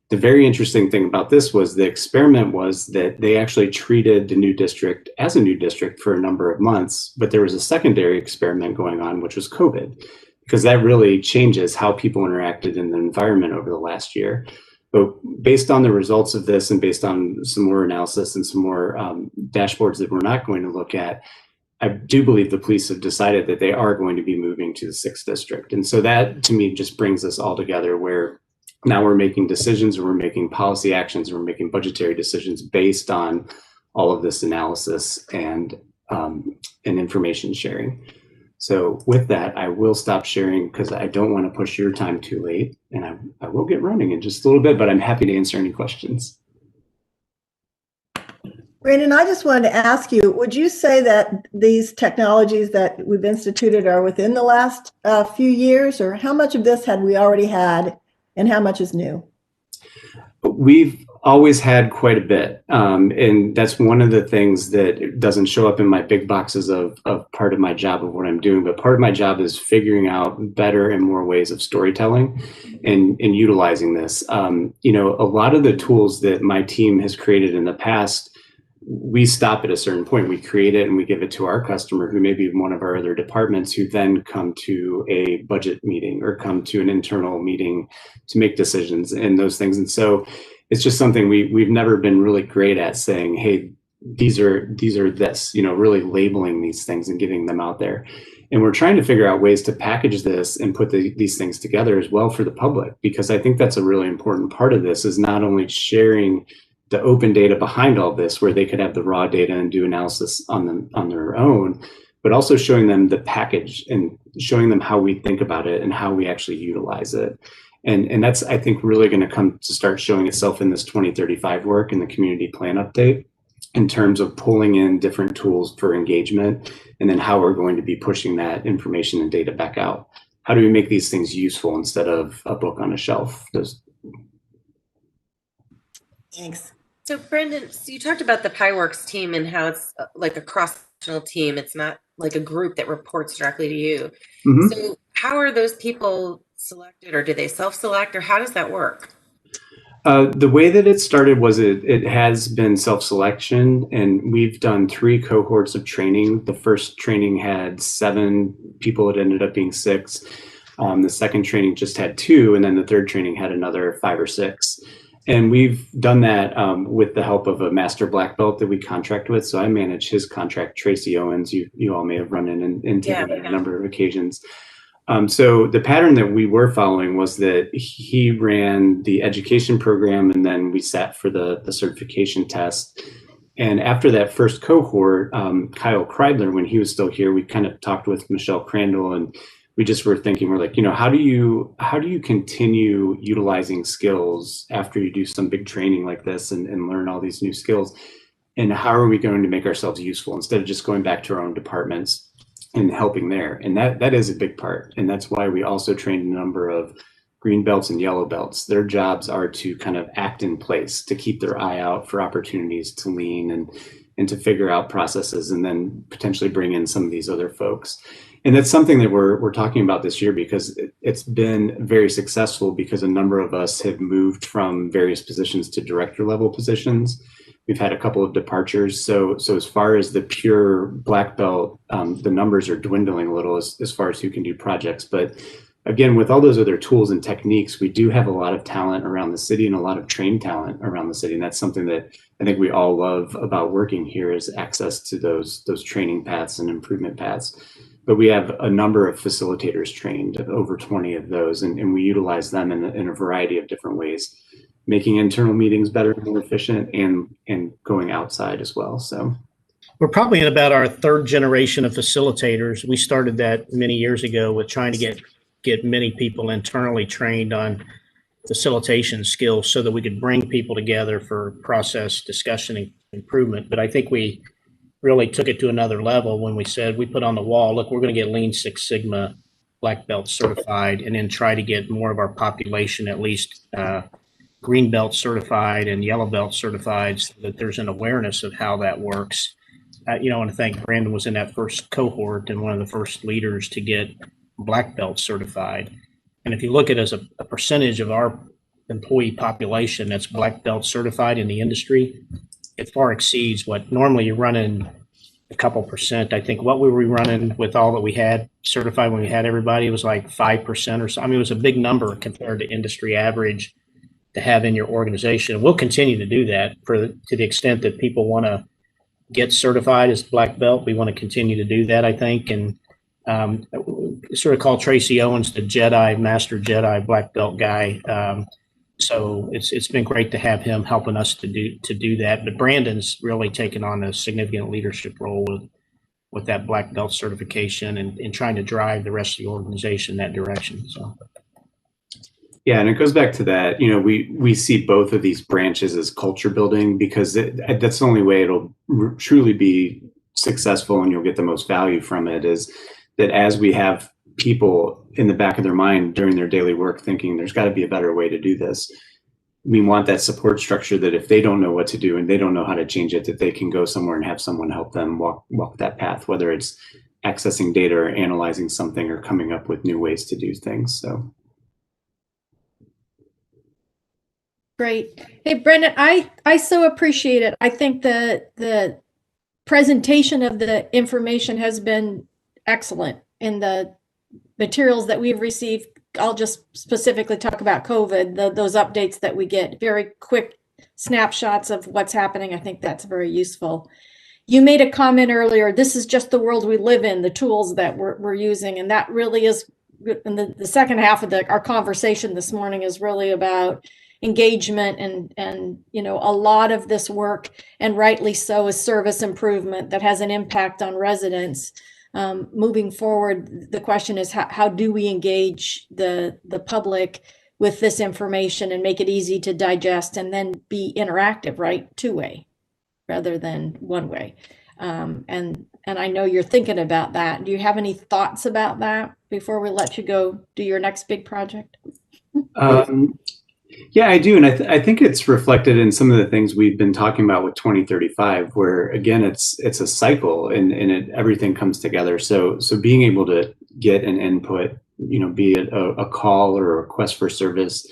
The very interesting thing about this was the experiment was that they actually treated the new district as a new district for a number of months, but there was a secondary experiment going on, which was COVID. because that really changes how people interacted in the environment over the last year. But based on the results of this and based on some more analysis and some more dashboards that we're not going to look at, I do believe the police have decided that they are going to be moving to the 6th district. And so that to me just brings us all together, where now we're making decisions, or we're making policy actions, or we're making budgetary decisions based on all of this analysis and information sharing. So with that, I will stop sharing because I don't want to push your time too late, and I will get running in just a little bit, but I'm happy to answer any questions. Brandon, I just wanted to ask you, would you say that these technologies that we've instituted are within the last few years, or how much of this had we already had and how much is new? We've always had quite a bit. And that's one of the things that doesn't show up in my big boxes of part of my job of what I'm doing. But part of my job is figuring out better and more ways of storytelling and utilizing this. You know, a lot of the tools that my team has created in the past, we stop at a certain point. We create it and we give it to our customer, who may be one of our other departments, who then come to a budget meeting or come to an internal meeting to make decisions and those things. And so it's just something we've never been really great at saying, hey, these are this, you know, really labeling these things and getting them out there. And we're trying to figure out ways to package this and put these things together as well for the public, because I think that's a really important part of this, is not only sharing the open data behind all this, where they could have the raw data and do analysis on their own, but also showing them the package and showing them how we think about it and how we actually utilize it. And that's, I think, really going to come to start showing itself in this 2035 work and the community plan update, in terms of pulling in different tools for engagement, and then how we're going to be pushing that information and data back out. How do we make these things useful instead of a book on a shelf? Thanks. So Brandon, so you talked about the PyWorks team and how it's like a cross-functional team. It's not like a group that reports directly to you. Mm-hmm. So how are those people selected, or do they self-select, or how does that work? The way that it started was it has been self-selection, and we've done 3 cohorts of training. The first training had 7 people. It ended up being 6. The second training just had 2, and then the third training had another 5 or 6. And we've done that with the help of a master black belt that we contract with. So I manage his contract, Tracy Owens. You all may have run into him on a number of occasions. So the pattern that we were following was that he ran the education program, and then we sat for the certification test. And after that first cohort, Kyle Kreidler, when he was still here, we kind of talked with Michelle Crandall, and we just were thinking, we're like, you know, how do you continue utilizing skills after you do some big training like this and learn all these new skills? And how are we going to make ourselves useful instead of just going back to our own departments and helping there? And that is a big part. And that's why we also trained a number of green belts and yellow belts. Their jobs are to kind of act in place, to keep their eye out for opportunities to lean and to figure out processes, and then potentially bring in some of these other folks. And that's something that we're talking about this year, because it's been very successful, because a number of us have moved from various positions to director level positions. We've had a couple of departures. So as far as the pure black belt, the numbers are dwindling a little as far as who can do projects. But again, with all those other tools and techniques, we do have a lot of talent around the city and a lot of trained talent around the city. And that's something that I think we all love about working here, is access to those training paths and improvement paths. But we have a number of facilitators trained, over 20 of those, and we utilize them in a variety of different ways, making internal meetings better and more efficient, and going outside as well. So we're probably in about our 3rd generation of facilitators. We started that many years ago with trying to get many people internally trained on facilitation skills so that we could bring people together for process discussion and improvement. But I think we really took it to another level when we said, we put on the wall, look, we're going to get Lean Six Sigma black belt certified, and then try to get more of our population at least green belt certified and yellow belt certified, so that there's an awareness of how that works. You know, and I think Brandon was in that first cohort and one of the first leaders to get black belt certified. And if you look at it as a percentage of our employee population that's black belt certified in the industry, it far exceeds what normally you're running a couple percent. I think what we were running with all that we had certified when we had everybody, it was like 5% or so. I mean, it was a big number compared to industry average to have in your organization. We'll continue to do that to the extent that people want to get certified as black belt. We want to continue to do that, I think. And sort of call Tracy Owens the Jedi, Master Jedi black belt guy. So it's been great to have him helping us to do that. But Brandon's really taken on a significant leadership role with that black belt certification and trying to drive the rest of the organization in that direction. So. Yeah, and it goes back to that, we see both of these branches as culture building, because that's the only way it'll truly be successful and you'll get the most value from it, is that as we have people in the back of their mind during their daily work thinking there's got to be a better way to do this, we want that support structure that if they don't know what to do and they don't know how to change it, that they can go somewhere and have someone help them walk that path, whether it's accessing data or analyzing something or coming up with new ways to do things. So. Great. Hey, Brendan, I so appreciate it. I think the presentation of the information has been excellent in the materials that we've received. I'll just specifically talk about COVID, those updates that we get, very quick snapshots of what's happening. I think that's very useful. You made a comment earlier, this is just the world we live in, the tools that we're using, and that really is, and the second half of our conversation this morning is really about engagement and a lot of this work, and rightly so, is service improvement that has an impact on residents. Moving forward, the question is how do we engage the public with this information and make it easy to digest and then be interactive, right? Two-way rather than one way. And I know you're thinking about that. Do you have any thoughts about that before we let you go do your next big project? Yeah, I do. And I think it's reflected in some of the things we've been talking about with 2035, where again, it's a cycle and everything comes together. So being able to get an input, be it a call or a request for service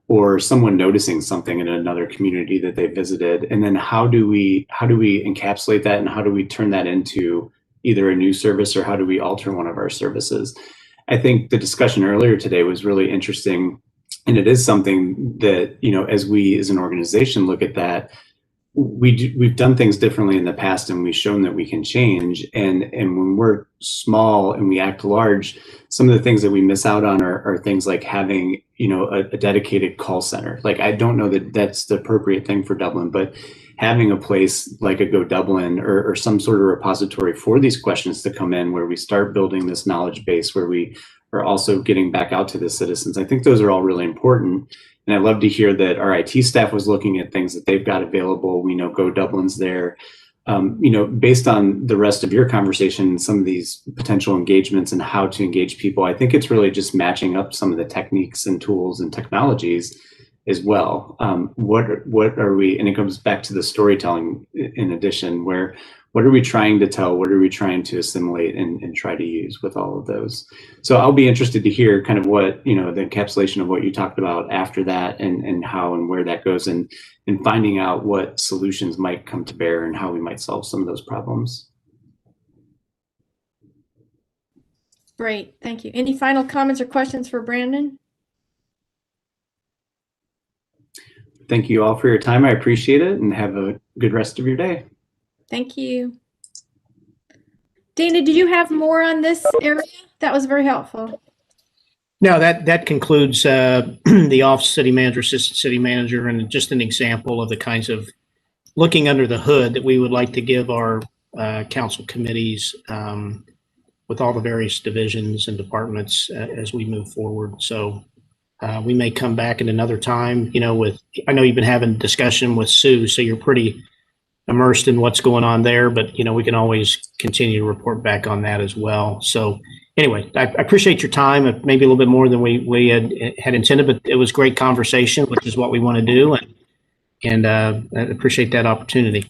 or someone noticing something in another community that they visited. And then how do we encapsulate that, and how do we turn that into either a new service, or how do we alter one of our services? I think the discussion earlier today was really interesting. And it is something that, as we as an organization look at that, we've done things differently in the past, and we've shown that we can change. And when we're small and we act large, some of the things that we miss out on are things like having, a dedicated call center. Like, I don't know that that's the appropriate thing for Dublin, but having a place like a Go Dublin or some sort of repository for these questions to come in, where we start building this knowledge base, where we are also getting back out to the citizens. I think those are all really important. And I love to hear that our IT staff was looking at things that they've got available. We know Go Dublin's there. Based on the rest of your conversation, some of these potential engagements and how to engage people, I think it's really just matching up some of the techniques and tools and technologies as well. What are we, and it comes back to the storytelling in addition, what are we trying to tell? What are we trying to assimilate and try to use with all of those? So I'll be interested to hear kind of what, the encapsulation of what you talked about after that, and how and where that goes, and finding out what solutions might come to bear and how we might solve some of those problems. Great, thank you. Any final comments or questions for Brandon? Thank you all for your time. I appreciate it, and have a good rest of your day. Thank you. Dana, do you have more on this area? That was very helpful. No, that concludes the office city manager, assistant city manager, and just an example of the kinds of looking under the hood that we would like to give our council committees with all the various divisions and departments as we move forward. So we may come back at another time, I know you've been having discussion with Sue, so you're pretty immersed in what's going on there, but we can always continue to report back on that as well. So anyway, I appreciate your time. Maybe a little bit more than we had intended, but it was great conversation, which is what we want to do, and I appreciate that opportunity.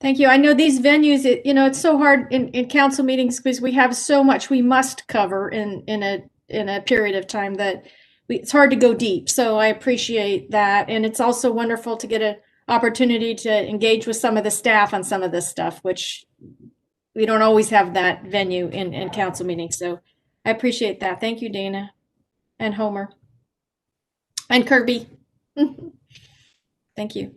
Thank you. I know these venues, it's so hard in council meetings because we have so much we must cover in a period of time that it's hard to go deep. So I appreciate that, and it's also wonderful to get an opportunity to engage with some of the staff on some of this stuff, which we don't always have that venue in council meetings. So I appreciate that. Thank you, Dana and Homer and Kirby. Thank you.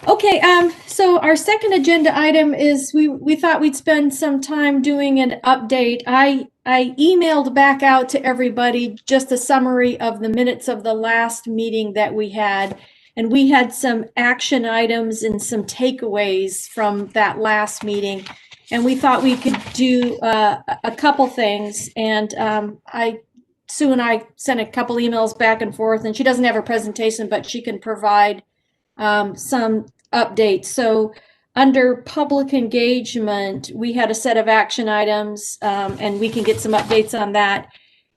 Okay, so our second agenda item is we thought we'd spend some time doing an update. I emailed back out to everybody just a summary of the minutes of the last meeting that we had, and we had some action items and some takeaways from that last meeting, and we thought we could do a couple things. And Sue and I sent a couple emails back and forth, and she doesn't have a presentation, but she can provide some updates. So under public engagement, we had a set of action items, and we can get some updates on that.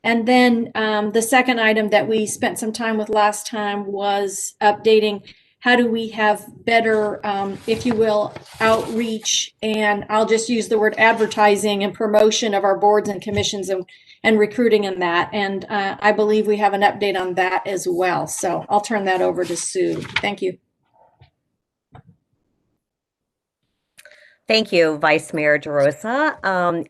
And then the second item that we spent some time with last time was updating how do we have better, if you will, outreach, and I'll just use the word advertising and promotion of our boards and commissions and recruiting in that. And I believe we have an update on that as well. So I'll turn that over to Sue. Thank you. Thank you, Vice Mayor DeRosa.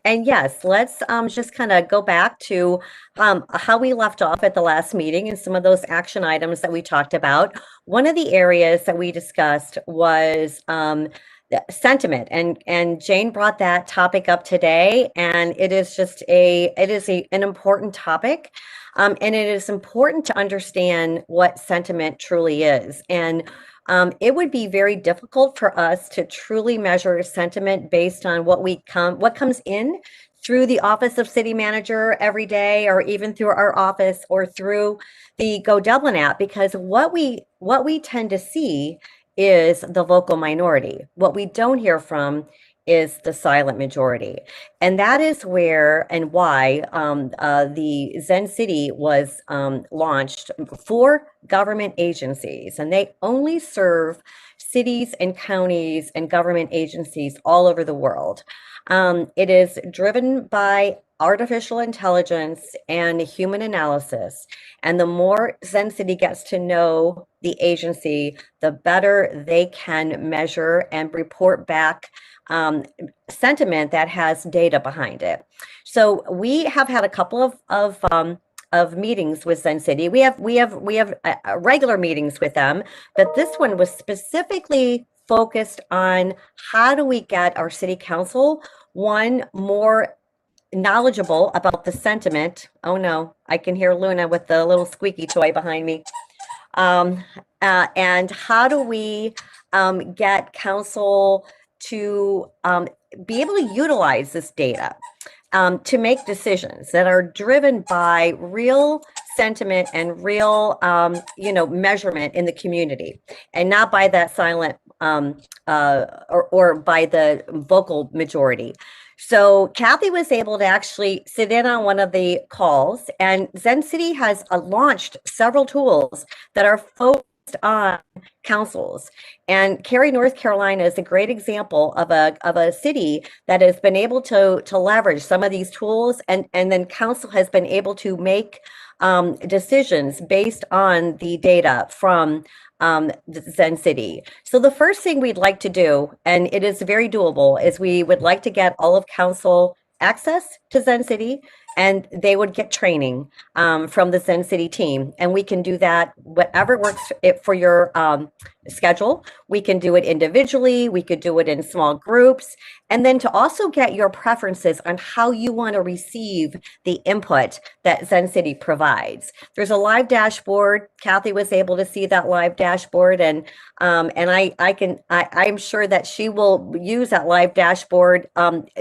And yes, let's just kind of go back to how we left off at the last meeting and some of those action items that we talked about. One of the areas that we discussed was sentiment, and Jane brought that topic up today, and it is an important topic, and it is important to understand what sentiment truly is. And it would be very difficult for us to truly measure sentiment based on what comes in through the office of city manager every day, or even through our office or through the Go Dublin app, because what we tend to see is the vocal minority. What we don't hear from is the silent majority. And that is where and why the Zen City was launched for government agencies. And they only serve cities and counties and government agencies all over the world. It is driven by artificial intelligence and human analysis. And the more Zen City gets to know the agency, the better they can measure and report back sentiment that has data behind it. So we have had a couple of meetings with Zen City. We have regular meetings with them, but this one was specifically focused on how do we get our city council more knowledgeable about the sentiment. Oh no, I can hear Luna with the little squeaky toy behind me. And how do we get council to be able to utilize this data to make decisions that are driven by real sentiment and real measurement in the community, and not by that silent or by the vocal majority. So Kathy was able to actually sit in on one of the calls, and Zen City has launched several tools that are focused on councils. And Cary, North Carolina is a great example of a city that has been able to leverage some of these tools, and then council has been able to make decisions based on the data from Zen City. So the first thing we'd like to do, and it is very doable, is we would like to get all of council access to Zen City, and they would get training from the Zen City team. And we can do that, whatever works for your schedule. We can do it individually. We could do it in small groups. And then to also get your preferences on how you want to receive the input that Zen City provides. There's a live dashboard. Kathy was able to see that live dashboard, and I'm sure that she will use that live dashboard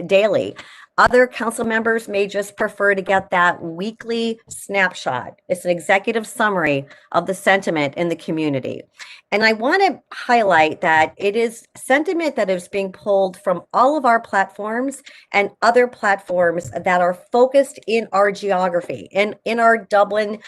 daily. Other council members may just prefer to get that weekly snapshot. It's an executive summary of the sentiment in the community. And I want to highlight that it is sentiment that is being pulled from all of our platforms and other platforms that are focused in our geography, in our Dublin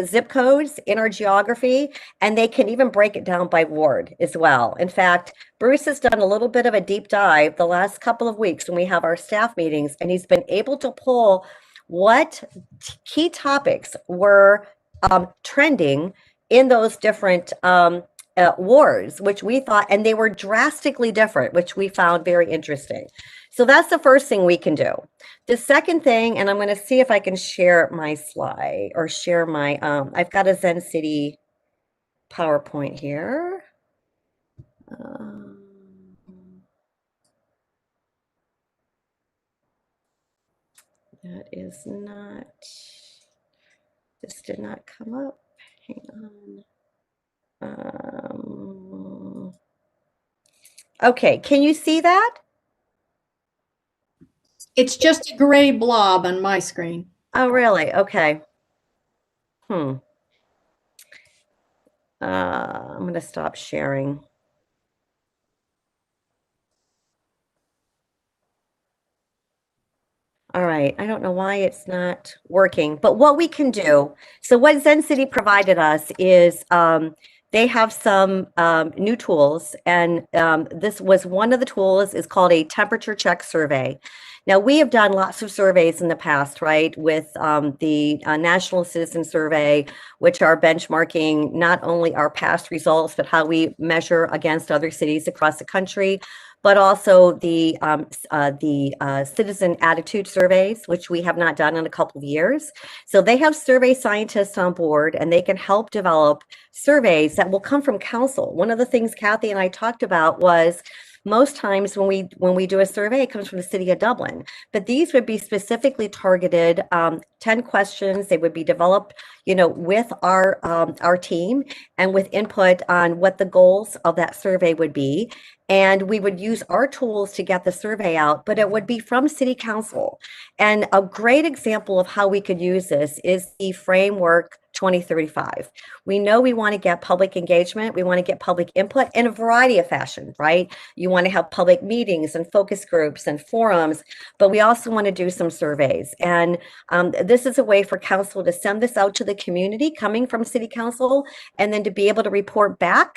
zip codes, in our geography, and they can even break it down by ward as well. In fact, Bruce has done a little bit of a deep dive the last couple of weeks when we have our staff meetings, and he's been able to pull what key topics were trending in those different wards, which we thought, and they were drastically different, which we found very interesting. So that's the first thing we can do. The second thing, and I'm going to see if I can share my slide or share my, I've got a Zen City PowerPoint here. That is not, this did not come up. Hang on. Okay, can you see that? It's just a gray blob on my screen. Oh, really? Okay. I'm going to stop sharing. All right, I don't know why it's not working, but what we can do, so what Zen City provided us is they have some new tools, and this was one of the tools is called a temperature check survey. Now, we have done lots of surveys in the past, right, with the National Citizen Survey, which are benchmarking not only our past results, but how we measure against other cities across the country, but also the citizen attitude surveys, which we have not done in a couple of years. So they have survey scientists on board, and they can help develop surveys that will come from council. One of the things Kathy and I talked about was most times when we do a survey, it comes from the city of Dublin, but these would be specifically targeted 10 questions. They would be developed, with our team and with input on what the goals of that survey would be. And we would use our tools to get the survey out, but it would be from city council. And a great example of how we could use this is the framework 2035. We know we want to get public engagement. We want to get public input in a variety of fashions, right? You want to have public meetings and focus groups and forums, but we also want to do some surveys. And this is a way for council to send this out to the community coming from city council, and then to be able to report back.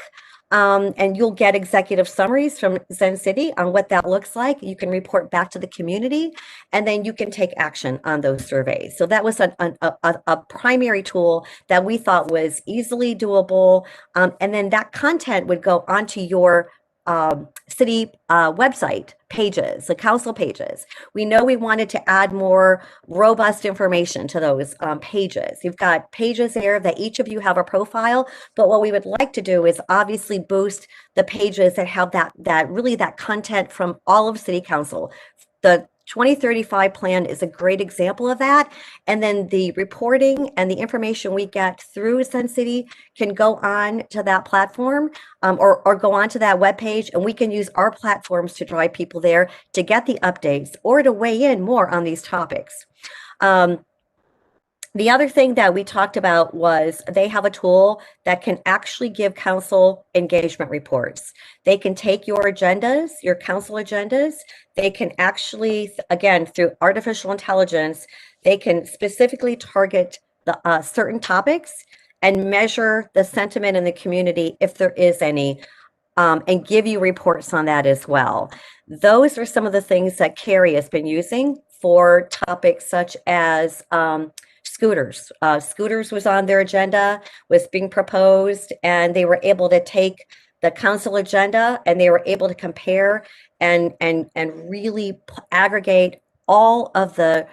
And you'll get executive summaries from Zen City on what that looks like. You can report back to the community, and then you can take action on those surveys. So that was a primary tool that we thought was easily doable. And then that content would go onto your city website pages, the council pages. We know we wanted to add more robust information to those pages. You've got pages there that each of you have a profile, but what we would like to do is obviously boost the pages that have that content from all of city council. The 2035 plan is a great example of that. And then the reporting and the information we get through Sun City can go on to that platform or go on to that webpage, and we can use our platforms to drive people there to get the updates or to weigh in more on these topics. The other thing that we talked about was they have a tool that can actually give council engagement reports. They can take your agendas, your council agendas. They can actually, again, through artificial intelligence, they can specifically target the certain topics and measure the sentiment in the community if there is any, and give you reports on that as well. Those are some of the things that Carrie has been using for topics such as scooters. Scooters was on their agenda, was being proposed, and they were able to take the council agenda and they were able to compare and really aggregate all of the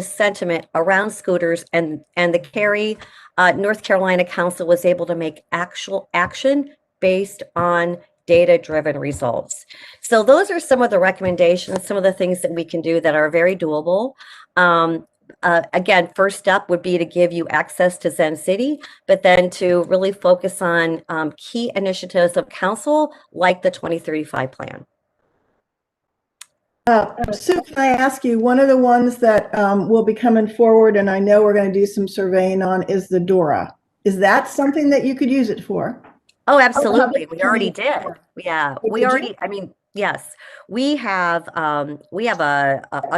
sentiment around scooters, and the Cary, North Carolina Council was able to make actual action based on data-driven results. So those are some of the recommendations, some of the things that we can do that are very doable. Again, first step would be to give you access to Zen City, but then to really focus on key initiatives of council like the 2035 plan. Sue, can I ask you, one of the ones that will be coming forward, and I know we're going to do some surveying on, is the DORA. Is that something that you could use it for? Oh, absolutely. We already did. Yeah, Oh, we did already, you? I mean, yes, we have a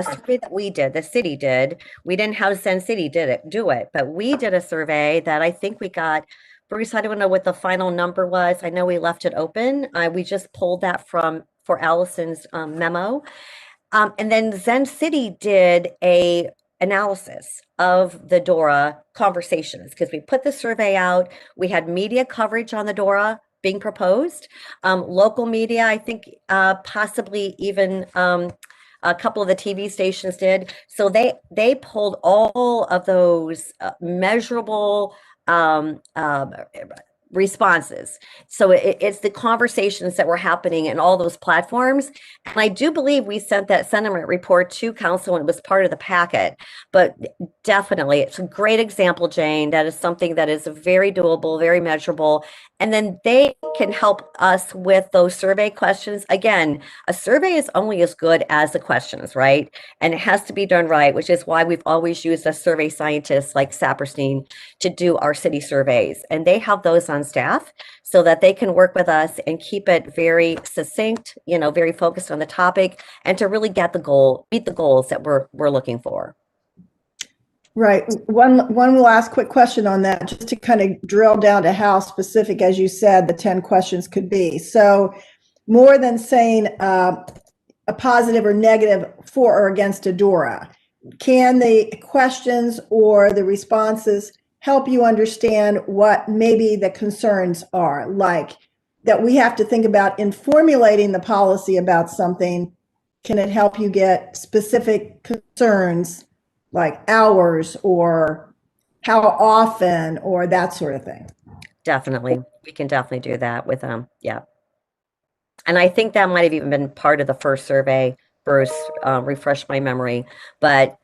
survey that we did, the city did. We didn't have Zen City do it, but we did a survey that I think we got. Bruce, I don't know what the final number was. I know we left it open. We just pulled that for Allison's memo. And then Zen City did a analysis of the DORA conversations, because we put the survey out. We had media coverage on the DORA being proposed. Local media, I think possibly even a couple of the TV stations did. So they pulled all of those measurable responses. So it's the conversations that were happening in all those platforms. And I do believe we sent that sentiment report to council and it was part of the packet. But definitely, it's a great example, Jane. That is something that is very doable, very measurable. And then they can help us with those survey questions. Again, a survey is only as good as the questions, right? And it has to be done right, which is why we've always used a survey scientist like Saperstein to do our city surveys. And they have those on staff so that they can work with us and keep it very succinct, very focused on the topic, and to really get the goal, meet the goals that we're looking for. Right. One last quick question on that, just to kind of drill down to how specific, as you said, the 10 questions could be. So more than saying a positive or negative for or against Adora, can the questions or the responses help you understand what maybe the concerns are, like that we have to think about in formulating the policy about something? Can it help you get specific concerns like hours or how often or that sort of thing? Definitely. We can definitely do that with them. Yeah. And I think that might have even been part of the first survey, Bruce, refresh my memory, but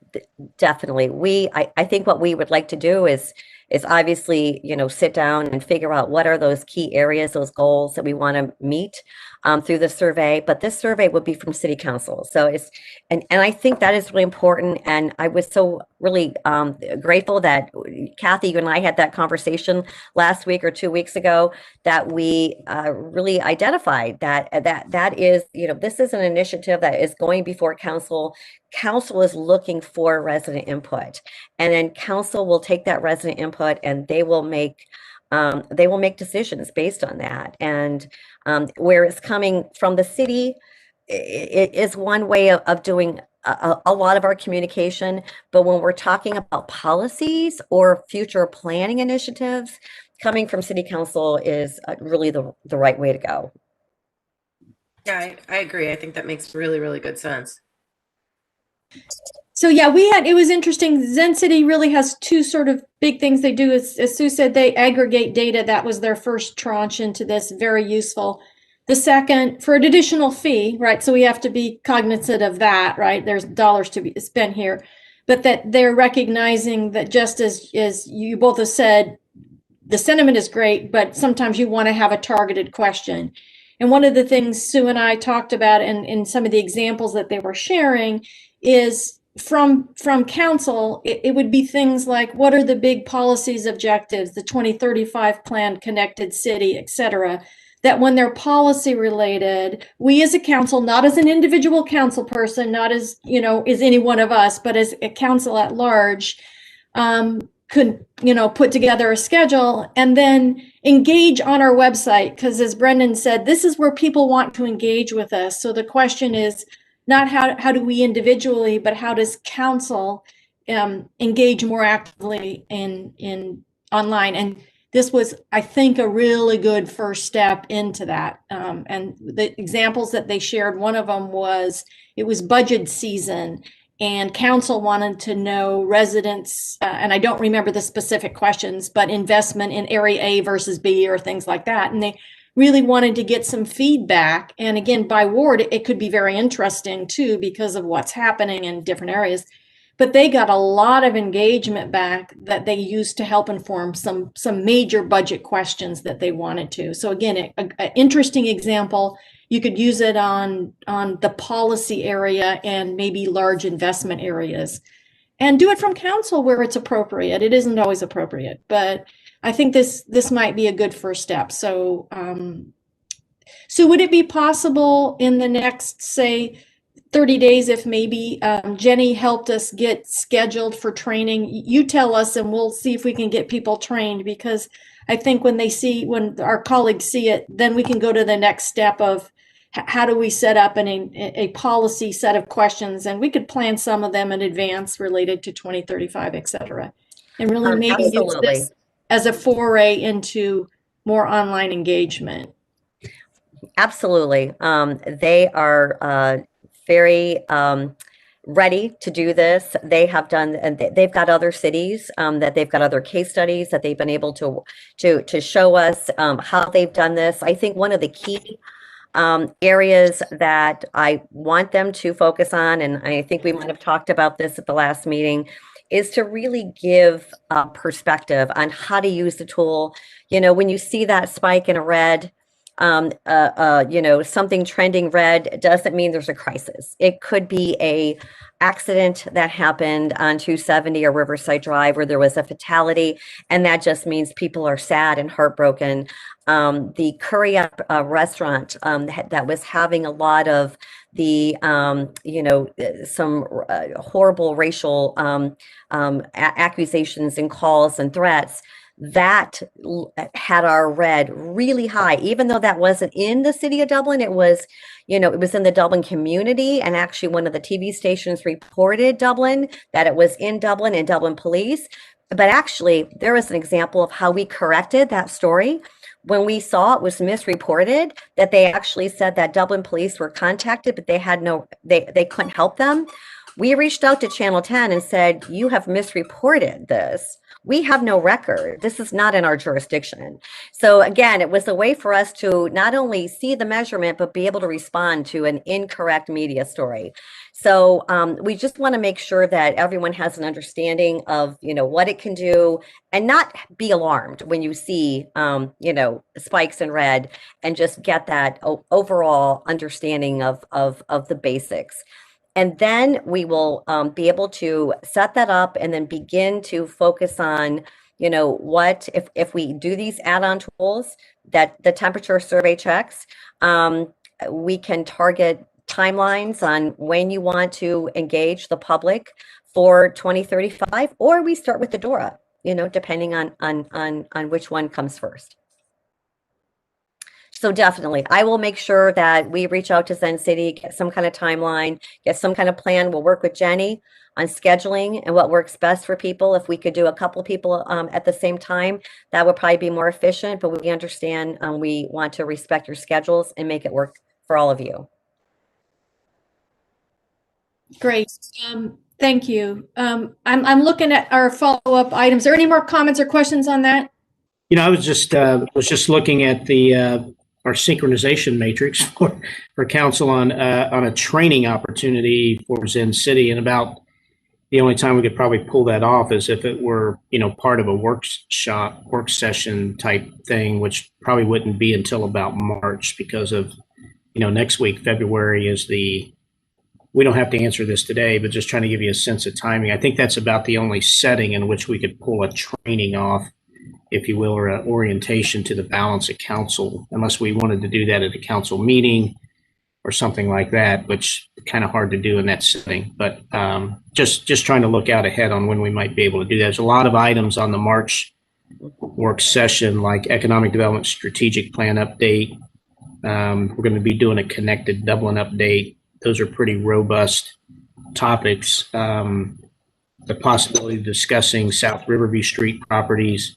definitely I think what we would like to do is obviously, sit down and figure out what are those key areas, those goals that we want to meet through the survey. But this survey would be from city council. So and I think that is really important. And I was so really grateful that Kathy, you and I had that conversation last week or 2 weeks ago, that we really identified that is, this is an initiative that is going before council. Council is looking for resident input, and then council will take that resident input and they will make decisions based on that. And where it's coming from the city, it is one way of doing a lot of our communication. But when we're talking about policies or future planning initiatives, coming from city council is really the right way to go. Yeah, I agree. I think that makes really, really good sense. So yeah, it was interesting. Zen City really has two sort of big things they do. As Sue said, they aggregate data. That was their first tranche into this, very useful. The second, for an additional fee, right? So we have to be cognizant of that, right? There's dollars to be spent here, but that they're recognizing that just as you both have said, the sentiment is great, but sometimes you want to have a targeted question. And one of the things Sue and I talked about in some of the examples that they were sharing is from council, it would be things like, what are the big policies, objectives, the 2035 plan, connected city, et cetera, that when they're policy related, we as a council, not as an individual council person, not as, is any one of us, but as a council at large, could, put together a schedule and then engage on our website. Because as Brendan said, this is where people want to engage with us. So the question is not how do we individually, but how does council engage more actively in online? And this was, I think, a really good first step into that. And the examples that they shared, one of them was, it was budget season and council wanted to know residents, and I don't remember the specific questions, but investment in area A versus B or things like that. And they really wanted to get some feedback. And again, by ward, it could be very interesting too, because of what's happening in different areas. But they got a lot of engagement back that they used to help inform some major budget questions that they wanted to. So again, an interesting example. You could use it on the policy area and maybe large investment areas, and do it from council where it's appropriate. It isn't always appropriate, but I think this might be a good first step. So, so would it be possible in the next, say, 30 days, if maybe Jenny helped us get scheduled for training? You tell us and we'll see if we can get people trained, because I think when our colleagues see it, then we can go to the next step of how do we set up a policy set of questions, and we could plan some of them in advance related to 2035, et cetera, and really maybe use this as a foray into more online engagement? Absolutely. They are very ready to do this. They have done, and they've got other cities that they've got other case studies that they've been able to show us how they've done this. I think one of the key areas that I want them to focus on, and I think we might have talked about this at the last meeting, is to really give perspective on how to use the tool. You know, when you see that spike in a red, you know, something trending red doesn't mean there's a crisis. It could be a accident that happened on 270 or Riverside Drive where there was a fatality, and that just means people are sad and heartbroken. The Curry Up restaurant that was having a lot of the, you know, some horrible racial accusations and calls and threats, that had our red really high, even though that wasn't in the city of Dublin. It was, you know, it was in the Dublin community, and actually one of the TV stations reported Dublin, that it was in Dublin and Dublin police. But actually, there was an example of how we corrected that story. When we saw it was misreported, that they actually said that Dublin police were contacted, but they had no, they couldn't help them. We reached out to Channel 10 and said, you have misreported this. We have no record. This is not in our jurisdiction. So again, it was a way for us to not only see the measurement, but be able to respond to an incorrect media story. So we just want to make sure that everyone has an understanding of, you know, what it can do, and not be alarmed when you see, you know, spikes in red, and just get that overall understanding of the basics. And then we will be able to set that up and then begin to focus on, you know, what if we do these add-on tools, that the temperature survey checks, we can target timelines on when you want to engage the public for 2035, or we start with the DORA, you know, depending on which one comes first. So definitely, I will make sure that we reach out to Zen City, get some kind of timeline, get some kind of plan. We'll work with Jenny on scheduling and what works best for people. If we could do a couple of people at the same time, that would probably be more efficient, but we understand we want to respect your schedules and make it work for all of you. Great. Thank you. I'm looking at our follow-up items. Are there any more comments or questions on that? You know, I was just looking at the our synchronization matrix for council on a training opportunity for Zen City, and about the only time we could probably pull that off is if it were, you know, part of a work session type thing, which probably wouldn't be until about March, because of, you know, next week, February is we don't have to answer this today, but just trying to give you a sense of timing. I think that's about the only setting in which we could pull a training off, if you will, or an orientation to the balance of council, unless we wanted to do that at a council meeting or something like that, which is kind of hard to do in that setting. But just trying to look out ahead on when we might be able to do that. There's a lot of items on the March work session, like economic development strategic plan update. We're going to be doing a connected Dublin update. Those are pretty robust topics. The possibility of discussing South Riverview Street properties,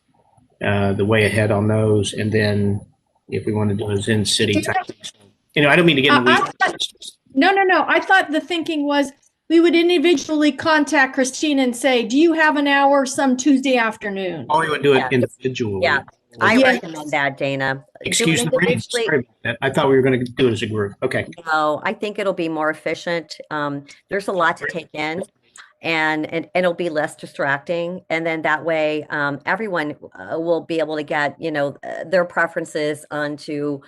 the way ahead on those, and then if we want to do a Zen City type, you know, I don't mean to get in the weeds. No. I thought the thinking was we would individually contact Christina and say, do you have an hour some Tuesday afternoon? Oh, we would do it individually. Yeah, I recommend that, Dana. Excuse the brain. Sorry about that. I thought we were going to do it as a group. Okay. No, I think it'll be more efficient. There's a lot to take in, and it'll be less distracting. And then that way, everyone will be able to get, you know, their preferences onto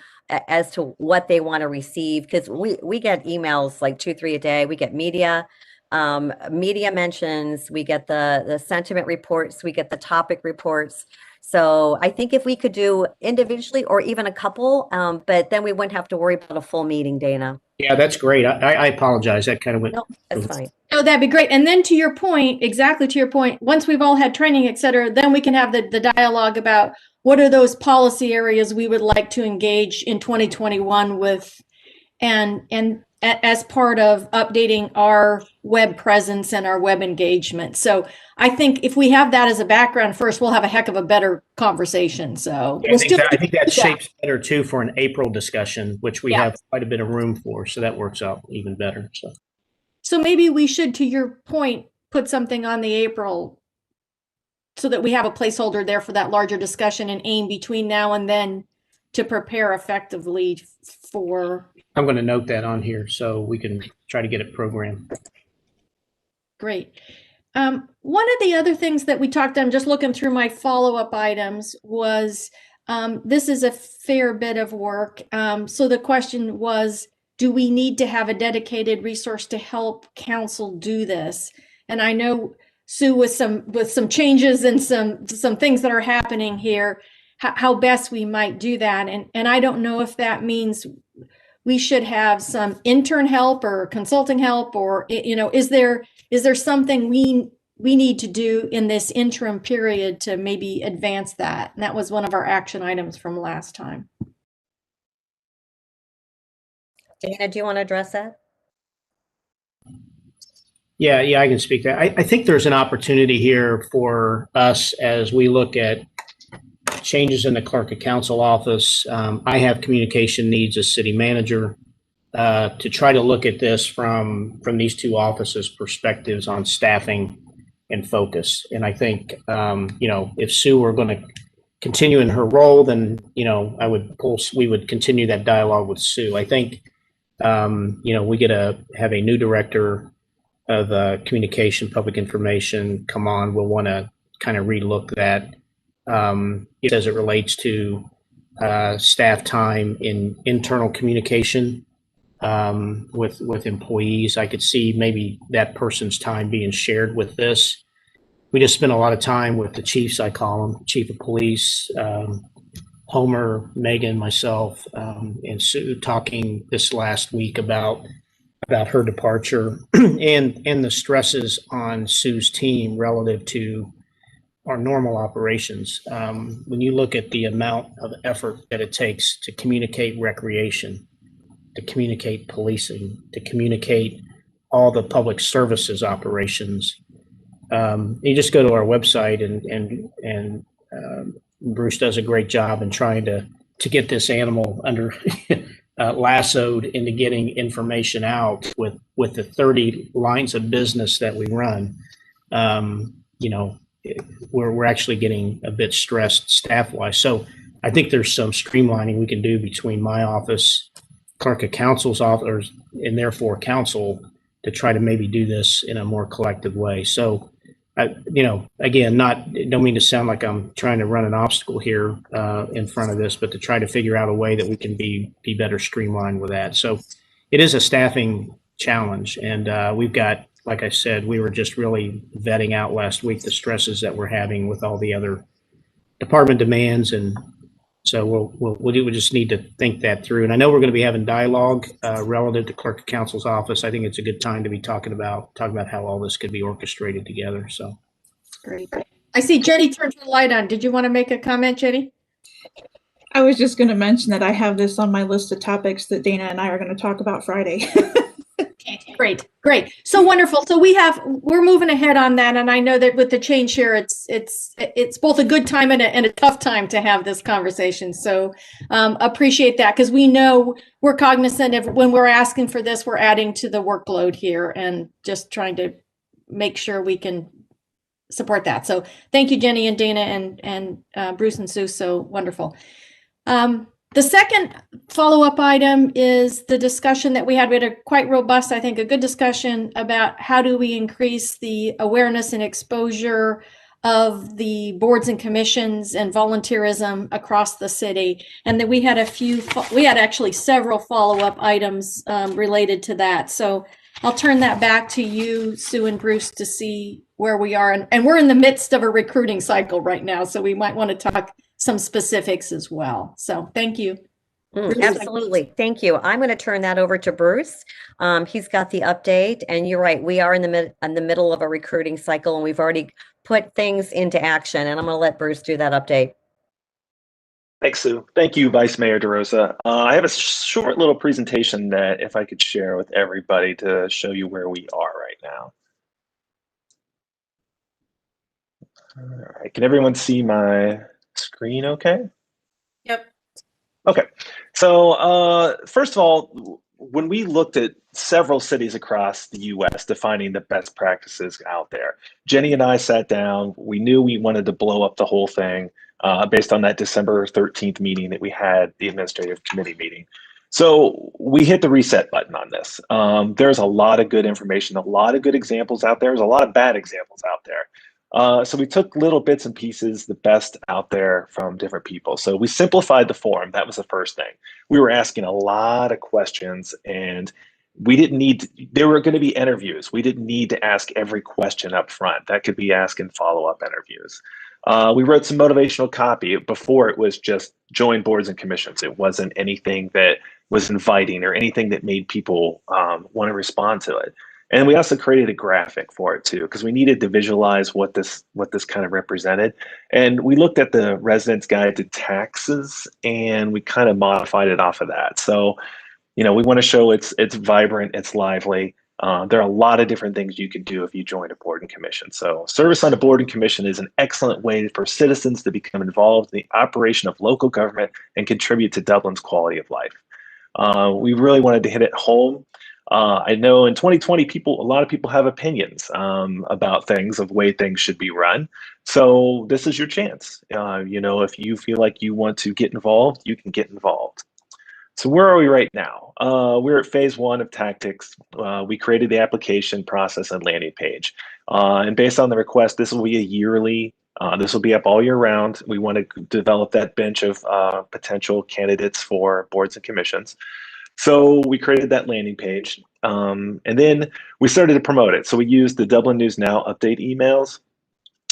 as to what they want to receive. Because we get emails like 2-3 a day. We get media mentions, we get the sentiment reports, we get the topic reports. So I think if we could do individually or even a couple, but then we wouldn't have to worry about a full meeting, Dana. Yeah, that's great. I apologize. That kind of went. No, that's fine. Oh, that'd be great. And then to your point, exactly to your point, once we've all had training, et cetera, then we can have the dialogue about what are those policy areas we would like to engage in 2021 with. And as part of updating our web presence and our web engagement. So I think if we have that as a background first, we'll have a heck of a better conversation. So Yeah, we'll still I think that do shapes better too for an April discussion, which we Yeah. have quite a bit of room for. So that works out even better. So maybe we should, to your point, put something on the April so that we have a placeholder there for that larger discussion and aim between now and then to prepare effectively for. I'm going to note that on here so we can try to get it programmed. Great. One of the other things that we talked, I'm just looking through my follow-up items, was this is a fair bit of work. So the question was, do we need to have a dedicated resource to help council do this? And I know, Sue, with some changes and some things that are happening here, how best we might do that. And I don't know if that means we should have some intern help or consulting help, or, you know, is there something we need to do in this interim period to maybe advance that? And that was one of our action items from last time. Dana, do you want to address that? Yeah, I can speak to that. I think there's an opportunity here for us as we look at changes in the clerk of council office. I have communication needs as city manager to try to look at this from these two offices' perspectives on staffing and focus. And I think, you know, if Sue were going to continue in her role, then, you know, we would continue that dialogue with Sue. I think, you know, we get to have a new director of communication, public information come on. We'll want to kind of relook that as it relates to staff time in internal communication with employees. I could see maybe that person's time being shared with this. We just spent a lot of time with the chiefs, I call them, chief of police, Homer, Megan, myself, and Sue, talking this last week about her departure and the stresses on Sue's team relative to our normal operations. When you look at the amount of effort that it takes to communicate recreation, to communicate policing, to communicate all the public services operations, you just go to our website and Bruce does a great job in trying to get this animal under lassoed into getting information out with the 30 lines of business that we run. You know, we're actually getting a bit stressed staff wise. So I think there's some streamlining we can do between my office, clerk of council's office, and therefore council, to try to maybe do this in a more collective way. So, you know, again, don't mean to sound like I'm trying to run an obstacle here in front of this, but to try to figure out a way that we can be better streamlined with that. So it is a staffing challenge. And we've got, like I said, we were just really vetting out last week the stresses that we're having with all the other department demands. And so we'll just need to think that through. And I know we're going to be having dialogue relative to clerk of council's office. I think it's a good time to be talking about how all this could be orchestrated together. So Great. I see Jenny turned her light on. Did you want to make a comment, Jenny? I was just going to mention that I have this on my list of topics that Dana and I are going to talk about Friday. Great. So wonderful. So we're moving ahead on that. And I know that with the change here, it's both a good time and a tough time to have this conversation. So appreciate that, because we know we're cognizant of when we're asking for this, we're adding to the workload here and just trying to make sure we can support that. So thank you, Jenny and Dana and Bruce and Sue. So wonderful. The second follow-up item is the discussion that we had. We had a quite robust, I think, a good discussion about how do we increase the awareness and exposure of the boards and commissions and volunteerism across the city. And that we had actually several follow-up items related to that. So I'll turn that back to you, Sue and Bruce, to see where we are. And we're in the midst of a recruiting cycle right now, so we might want to talk some specifics as well. So thank you. Absolutely. Thank you. I'm going to turn that over to Bruce. He's got the update, and you're right. We are in the middle of a recruiting cycle, and we've already put things into action, and I'm going to let Bruce do that update. Thanks, Sue. Thank you, Vice Mayor DeRosa. I have a short little presentation that if I could share with everybody to show you where we are right now. All right, can everyone see my screen okay? Yep. Okay, so first of all, when we looked at several cities across the US defining the best practices out there, Jenny and I sat down, we knew we wanted to blow up the whole thing based on that December 13th meeting that we had, the administrative committee meeting. So we hit the reset button on this. There's a lot of good information, a lot of good examples out there. There's a lot of bad examples out there. So we took little bits and pieces, the best out there from different people. So we simplified the form. That was the first thing. We were asking a lot of questions and we didn't need, there were going to be interviews. We didn't need to ask every question up front. That could be asked in follow-up interviews. We wrote some motivational copy. Before it was just join boards and commissions. It wasn't anything that was inviting or anything that made people want to respond to it. And we also created a graphic for it too, because we needed to visualize what this kind of represented. And we looked at the Residents Guide to Taxes and we kind of modified it off of that. So, you know, we want to show it's vibrant, it's lively. There are a lot of different things you can do if you join a board and commission. So service on a board and commission is an excellent way for citizens to become involved in the operation of local government and contribute to Dublin's quality of life. We really wanted to hit it home. I know in 2020, a lot of people have opinions about things, of way things should be run. So this is your chance. You know, if you feel like you want to get involved, you can get involved. So where are we right now? We're at phase 1 of tactics. We created the application process and landing page. And based on the request, this will be a yearly, this will be up all year round. We want to develop that bench of potential candidates for boards and commissions. So we created that landing page and then we started to promote it. So we used the Dublin News Now update emails.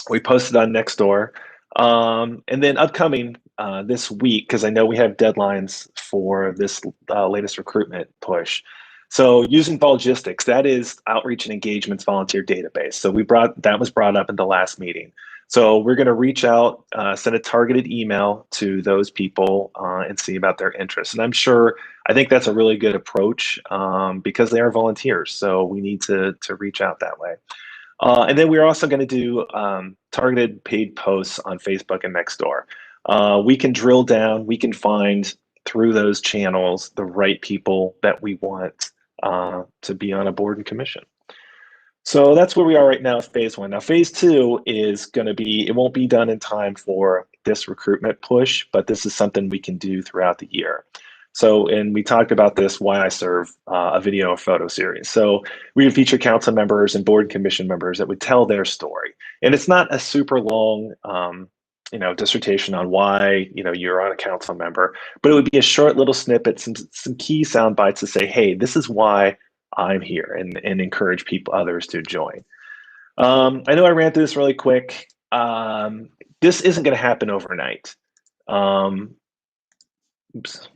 We posted on Nextdoor. And then upcoming this week, because I know we have deadlines for this latest recruitment push. So using Volgistics, that is Outreach and Engagement's volunteer database. So that was brought up in the last meeting. So we're going to reach out, send a targeted email to those people and see about their interests. And I think that's a really good approach because they are volunteers. So we need to reach out that way. And then we're also going to do targeted paid posts on Facebook and Nextdoor. We can drill down, we can find through those channels the right people that we want to be on a board and commission. So that's where we are right now with phase 1. Now phase 2 is going to be, it won't be done in time for this recruitment push, but this is something we can do throughout the year. So, and we talked about this, Why I Serve, a video or photo series. So we would feature council members and board and commission members that would tell their story. And it's not a super long, you know, dissertation on why, you know, you're on a council member, but it would be a short little snippet, some key sound bites to say, hey, this is why I'm here, and encourage others to join. I know I ran through this really quick. This isn't going to happen overnight. Oops.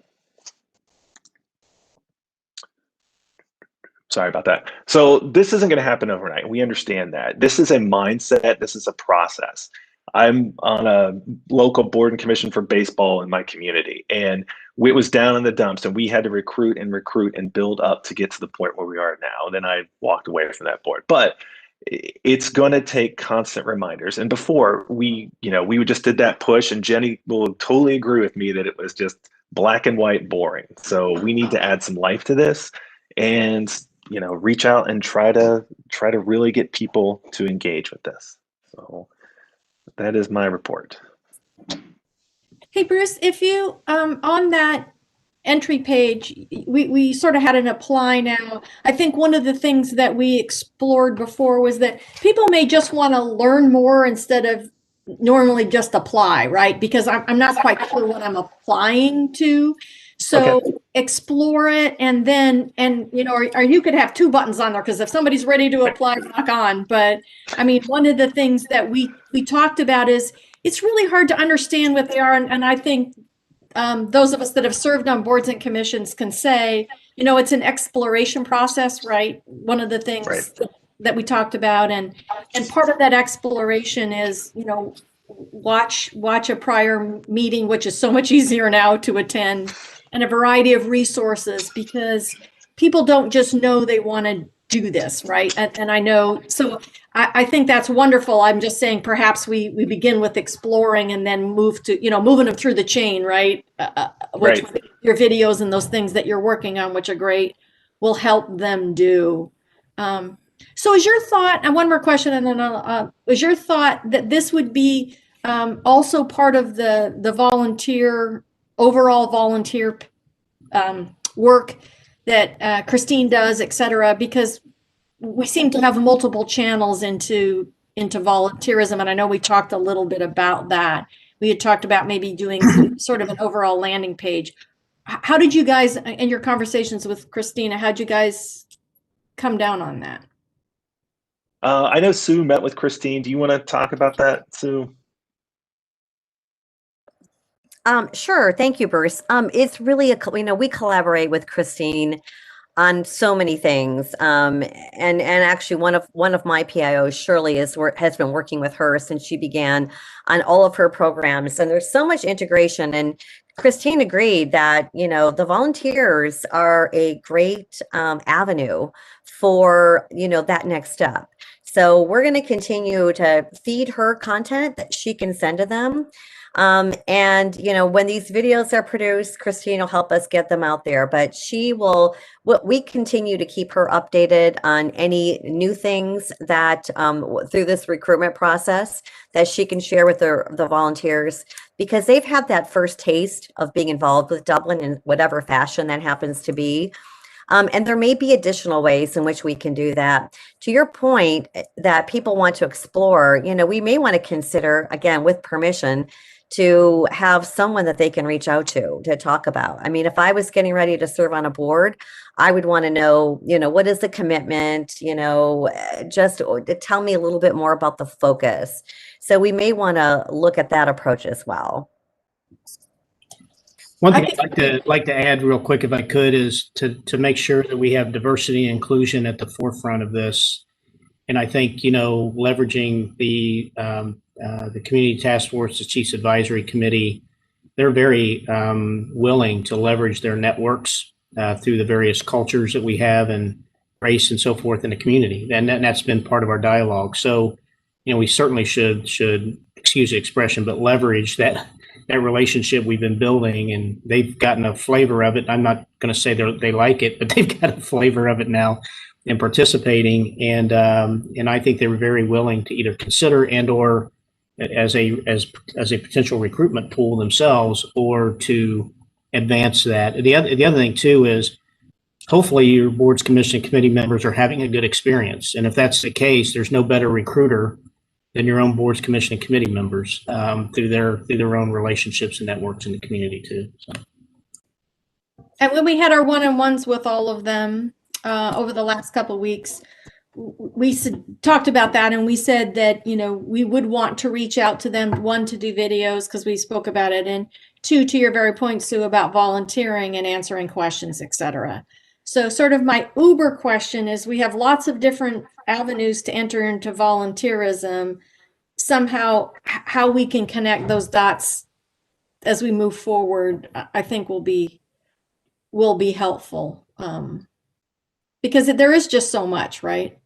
Sorry about that. So this isn't going to happen overnight. We understand that. This is a mindset. This is a process. I'm on a local board and commission for baseball in my community, and it was down in the dumps, and we had to recruit and build up to get to the point where we are now. And then I walked away from that board. But it's going to take constant reminders. And before we just did that push, and Jenny will totally agree with me that it was just black and white boring. So we need to add some life to this, and you know, reach out and try to really get people to engage with this. So that is my report. Hey, Bruce, if you, on that entry page, we sort of had an apply now. I think one of the things that we explored before was that people may just want to learn more instead of normally just apply, right? Because I'm not quite sure what I'm applying to. So okay. Explore it, and then, you know, or you could have 2 buttons on there, because if somebody's ready to apply, knock on. But I mean, one of the things that we talked about is it's really hard to understand what they are. And I think those of us that have served on boards and commissions can say, you know, it's an exploration process, right? One of the things that we talked about, and part of that exploration is, you know, watch a prior meeting, which is so much easier now to attend, and a variety of resources, because people don't just know they want to do this, right? And I know, so I think that's wonderful. I'm just saying perhaps we begin with exploring and then move to, moving them through the chain, right? Which Right. your videos and those things that you're working on, which are great, will help them do. So is your thought, and one more question, and then is your thought that this would be also part of the overall volunteer work that Christine does, et cetera, because we seem to have multiple channels into volunteerism, and I know we talked a little bit about that. We had talked about maybe doing sort of an overall landing page. How did you guys, in your conversations with Christina, how'd you guys come down on that? I know Sue met with Christine. Do you want to talk about that, Sue? Sure. Thank you, Bruce. It's really we collaborate with Christine on so many things. And actually one of my PIOs, Shirley, has been working with her since she began on all of her programs. And there's so much integration. And Christine agreed that, the volunteers are a great avenue for, that next step. So we're going to continue to feed her content that she can send to them. And when these videos are produced, Christine will help us get them out there, but we continue to keep her updated on any new things that through this recruitment process that she can share with the volunteers, because they've had that first taste of being involved with Dublin in whatever fashion that happens to be. And there may be additional ways in which we can do that. To your point that people want to explore, we may want to consider, again, with permission, to have someone that they can reach out to talk about. I mean, if I was getting ready to serve on a board, I would want to know, what is the commitment, just to tell me a little bit more about the focus. So we may want to look at that approach as well. One thing I'd like to add real quick, if I could, is to make sure that we have diversity and inclusion at the forefront of this. And I think, leveraging the Community Task Force, the Chiefs Advisory Committee, they're very willing to leverage their networks through the various cultures that we have and race and so forth in the community. And that's been part of our dialogue. So, we certainly should, excuse the expression, but leverage that relationship we've been building, and they've gotten a flavor of it. I'm not going to say they like it, but they've got a flavor of it now in participating. And I think they were very willing to either consider and/or as a potential recruitment pool themselves, or to advance that. The other thing too is hopefully your boards, commission, and committee members are having a good experience. And if that's the case, there's no better recruiter than your own boards, commission, and committee members through their own relationships and networks in the community too. So. And when we had our one-on-ones with all of them over the last couple of weeks, we talked about that, and we said that we would want to reach out to them, one, to do videos because we spoke about it, and two, to your very point, Sue, about volunteering and answering questions, etc. So sort of my Uber question is, we have lots of different avenues to enter into volunteerism. Somehow how we can connect those dots as we move forward, I think will be helpful, because there is just so much, right?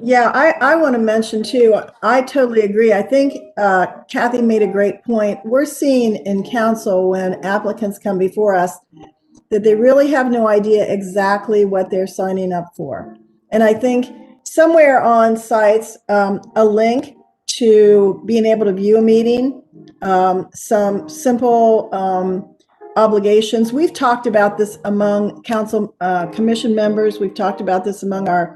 Yeah, I want to mention too, I totally agree. I think Kathy made a great point. We're seeing in council when applicants come before us that they really have no idea exactly what they're signing up for. And I think somewhere on sites, a link to being able to view a meeting, some simple obligations. We've talked about this among council commission members. We've talked about this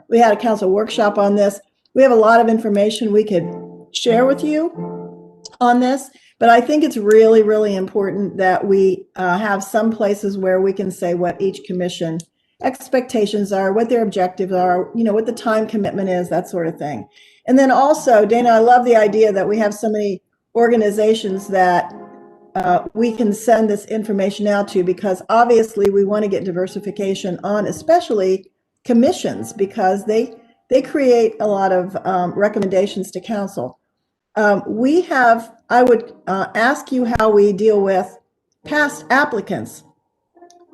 we had a council workshop on this. We have a lot of information we could share with you on this, but I think it's really, really important that we have some places where we can say what each commission expectations are, what their objectives are, what the time commitment is, that sort of thing. And then also, Dana, I love the idea that we have so many organizations that we can send this information out to, because obviously we want to get diversification on, especially commissions, because they they create a lot of recommendations to council. I would ask you how we deal with past applicants.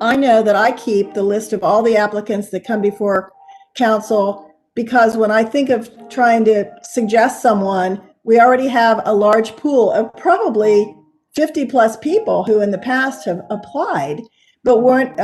I know that I keep the list of all the applicants that come before council, because when I think of trying to suggest someone, we already have a large pool of probably 50 plus people who in the past have applied, but weren't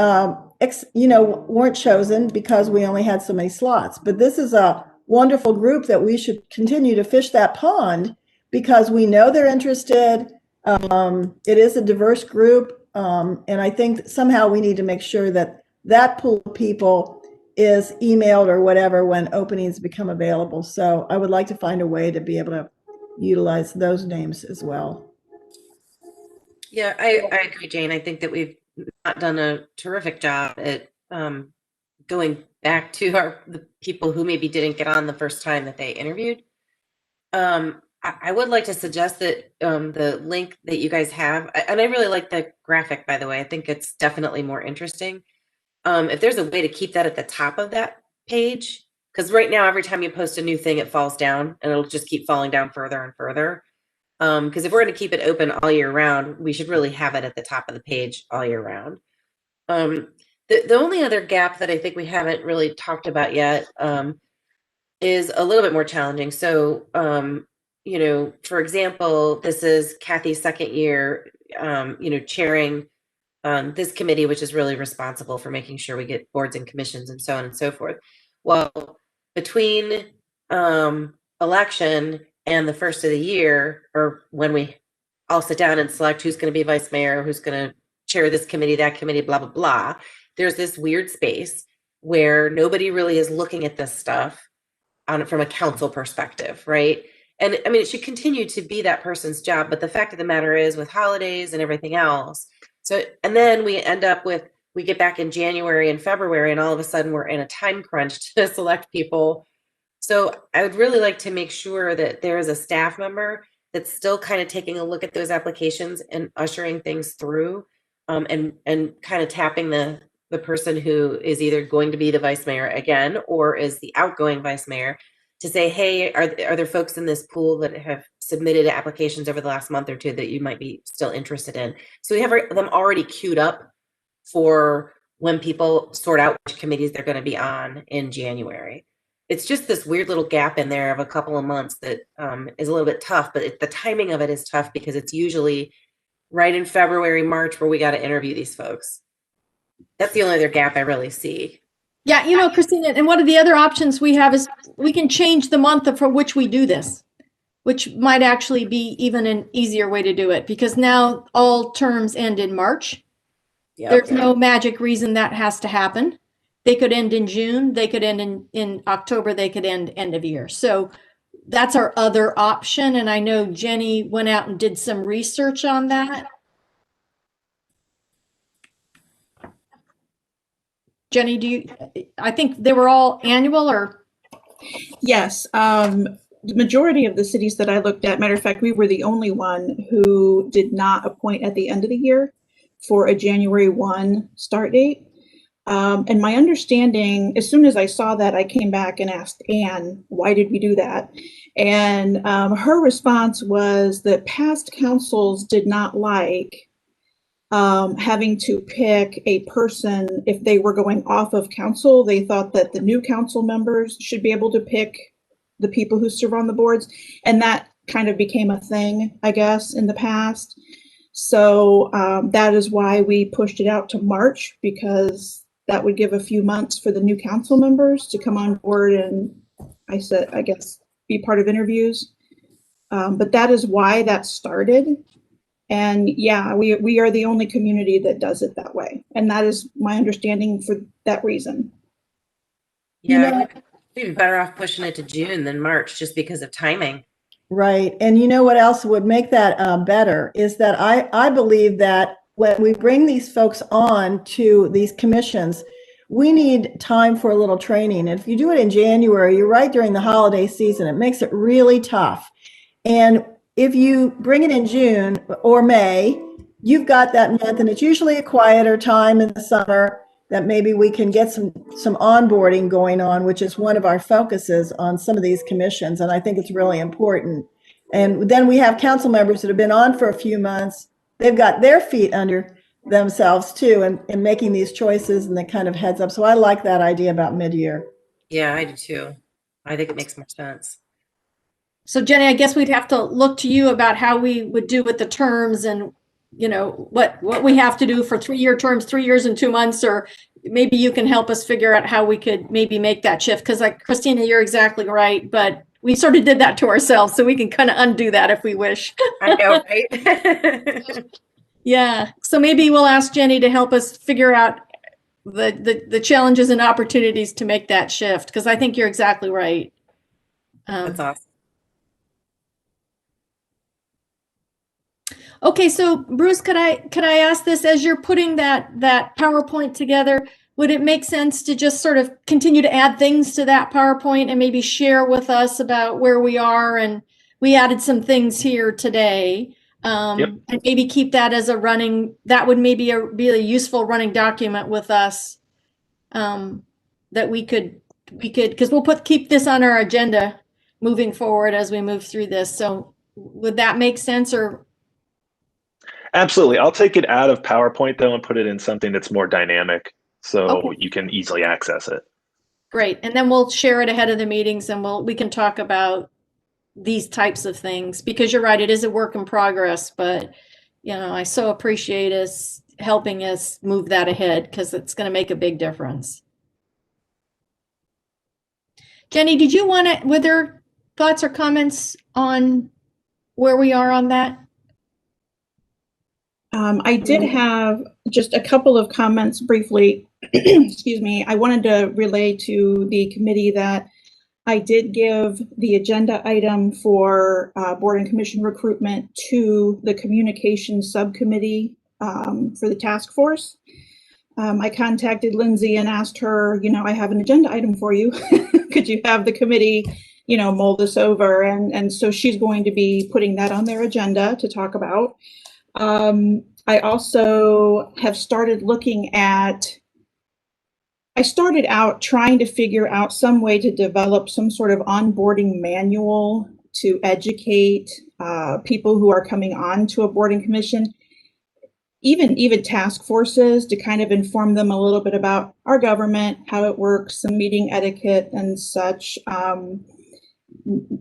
chosen because we only had so many slots. But this is a wonderful group that we should continue to fish that pond, because we know they're interested. It is a diverse group. And I think that somehow we need to make sure that that pool of people is emailed or whatever when openings become available. So I would like to find a way to be able to utilize those names as well. Yeah, I agree, Jane. I think that we've not done a terrific job at going back to the people who maybe didn't get on the first time that they interviewed. I would like to suggest that the link that you guys have, and I really like the graphic, by the way. I think it's definitely more interesting. If there's a way to keep that at the top of that page, because right now, every time you post a new thing, it falls down, and it'll just keep falling down further and further. Because if we're going to keep it open all year round, we should really have it at the top of the page all year round. The only other gap that I think we haven't really talked about yet is a little bit more challenging. So, for example, this is Kathy's second year, chairing this committee, which is really responsible for making sure we get boards and commissions and so on and so forth. Well, between election and the first of the year, or when we all sit down and select who's going to be vice mayor, who's going to chair this committee, that committee, blah, blah, blah, there's this weird space where nobody really is looking at this stuff from a council perspective, right? And I mean, it should continue to be that person's job, but the fact of the matter is, with holidays and everything else, and then we end up with, we get back in January and February, and all of a sudden we're in a time crunch to select people. So I would really like to make sure that there is a staff member that's still kind of taking a look at those applications and ushering things through, and kind of tapping the person who is either going to be the vice mayor again or is the outgoing vice mayor to say, hey, are there folks in this pool that have submitted applications over the last month or two that you might be still interested in? So we have them already queued up for when people sort out which committees they're going to be on in January. It's just this weird little gap in there of a couple of months that is a little bit tough, but the timing of it is tough because it's usually right in February, March, where we got to interview these folks. That's the only other gap I really see. Yeah, Christina, and one of the other options we have is we can change the month for which we do this, which might actually be even an easier way to do it, because now all terms end in March. Yep. There's no magic reason that has to happen. They could end in June, they could end in October, they could end of year. So that's our other option. And I know Jenny went out and did some research on that. Jenny, I think they were all annual or? Yes. The majority of the cities that I looked at, matter of fact, we were the only one who did not appoint at the end of the year for a January 1 start date. And my understanding, as soon as I saw that, I came back and asked Anne, why did we do that? And her response was that past councils did not like having to pick a person if they were going off of council. They thought that the new council members should be able to pick the people who serve on the boards. And that kind of became a thing, I guess, in the past. So that is why we pushed it out to March, because that would give a few months for the new council members to come on board and I guess, be part of interviews. But that is why that started. And yeah, we are the only community that does it that way. And that is my understanding for that reason. Yeah, we'd be better off pushing it to June than March just because of timing. Right. And you know what else would make that better is that I believe that when we bring these folks on to these commissions, we need time for a little training. And if you do it in January, you're right during the holiday season. It makes it really tough. And if you bring it in June or May, you've got that month, and it's usually a quieter time in the summer. that maybe we can get some onboarding going on, which is one of our focuses on some of these commissions. And I think it's really important. And then we have council members that have been on for a few months. They've got their feet under themselves too, and making these choices and the kind of heads up. So I like that idea about mid-year. Yeah, I do too. I think it makes more sense. So Jenny, I guess we'd have to look to you about how we would do with the terms and, what we have to do for 3-year terms, 3 years and 2 months, or maybe you can help us figure out how we could maybe make that shift. Because like Christina, you're exactly right, but we sort of did that to ourselves, so we can kind of undo that if we wish. I know, right? Yeah. So maybe we'll ask Jenny to help us figure out the challenges and opportunities to make that shift, because I think you're exactly right. That's awesome. Okay, so Bruce, could I ask this, as you're putting that PowerPoint together, would it make sense to just sort of continue to add things to that PowerPoint and maybe share with us about where we are? And we added some things here today. And maybe keep that as that would maybe be a useful running document with us, that we could, because we'll keep this on our agenda moving forward as we move through this. So would that make sense? Or absolutely. I'll take it out of PowerPoint though and put it in something that's more dynamic, so you can easily access it. Great. And then we'll share it ahead of the meetings, and we can talk about these types of things, because you're right, it is a work in progress, but I so appreciate us helping us move that ahead, because it's going to make a big difference. Jenny, did you were there thoughts or comments on where we are on that? I did have just a couple of comments briefly. Excuse me. I wanted to relay to the committee that I did give the agenda item for board and commission recruitment to the communications subcommittee for the task force. I contacted Lindsay and asked her, I have an agenda item for you. Could you have the committee, mull this over? And so she's going to be putting that on their agenda to talk about. I also have started looking at, I started out trying to figure out some way to develop some sort of onboarding manual to educate people who are coming on to a board and commission, even task forces, to kind of inform them a little bit about our government, how it works, some meeting etiquette and such.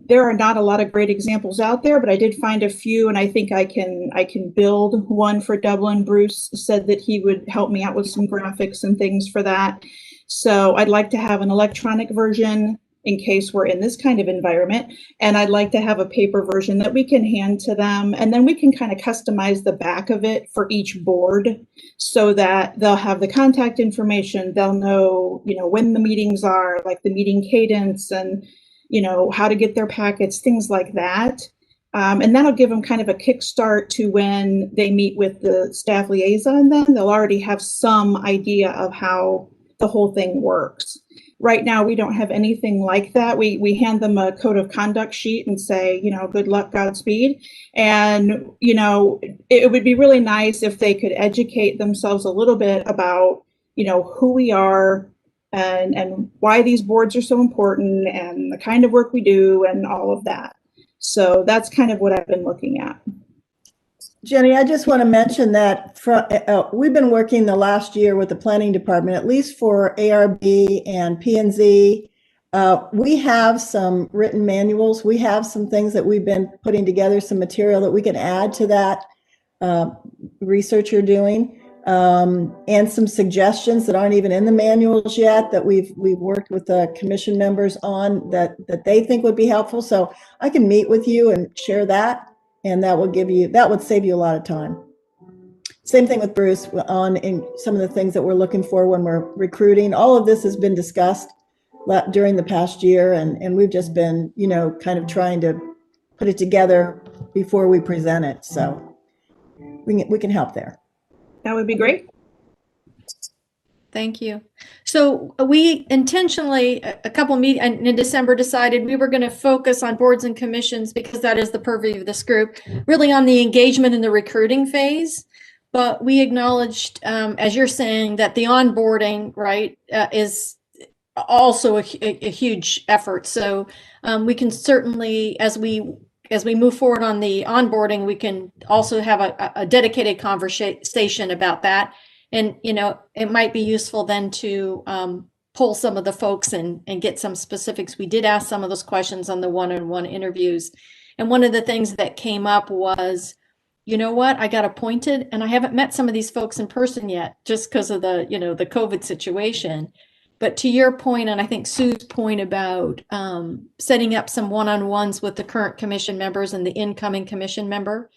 There are not a lot of great examples out there, but I did find a few, and I think I can build one for Dublin. Bruce said that he would help me out with some graphics and things for that. So I'd like to have an electronic version in case we're in this kind of environment, and I'd like to have a paper version that we can hand to them, and then we can kind of customize the back of it for each board so that they'll have the contact information. They'll know, when the meetings are, like the meeting cadence, and how to get their packets, things like that. And that'll give them kind of a kickstart to when they meet with the staff liaison. Then they'll already have some idea of how the whole thing works. Right now, we don't have anything like that. We hand them a code of conduct sheet and say, good luck, Godspeed. And, it would be really nice if they could educate themselves a little bit about, who we are, and why these boards are so important, and the kind of work we do, and all of that. So that's kind of what I've been looking at. Jenny, I just want to mention that we've been working the last year with the planning department, at least for ARB and P&Z. We have some written manuals. We have some things that we've been putting together, some material that we can add to that research you're doing. And some suggestions that aren't even in the manuals yet that we've worked with the commission members on that they think would be helpful. So I can meet with you and share that, and that would save you a lot of time. Same thing with Bruce in some of the things that we're looking for when we're recruiting. All of this has been discussed during the past year, and we've just been, kind of trying to put it together before we present it. So we can help there. That would be great. Thank you. So we intentionally, a couple meetings in December, decided we were going to focus on boards and commissions, because that is the purview of this group, really on the engagement in the recruiting phase. but we acknowledged, as you're saying, that the onboarding, right, is also a huge effort. So we can certainly, as we move forward on the onboarding, we can also have a dedicated conversation about that. And, you know, it might be useful then to pull some of the folks and get some specifics. We did ask some of those questions on the one-on-one interviews. And one of the things that came up was, you know what, I got appointed and I haven't met some of these folks in person yet, just because of the, you know, the COVID situation. But to your point, and I think Sue's point about setting up some one-on-ones with the current commission members and the incoming commission member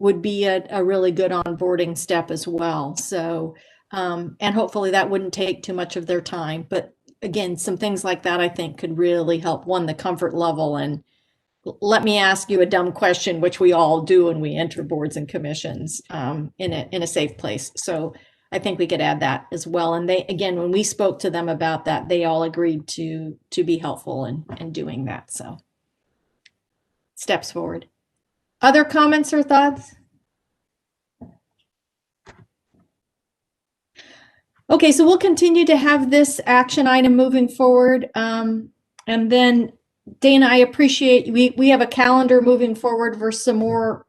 would be a really good onboarding step as well. So, and hopefully that wouldn't take too much of their time. But again, some things like that I think could really help, one, the comfort level. And let me ask you a dumb question, which we all do when we enter boards and commissions in a safe place. So I think we could add that as well. And they, again, when we spoke to them about that, they all agreed to be helpful in doing that. So steps forward. Other comments or thoughts? Okay, so we'll continue to have this action item moving forward. And then Dana, I appreciate we have a calendar moving forward for some more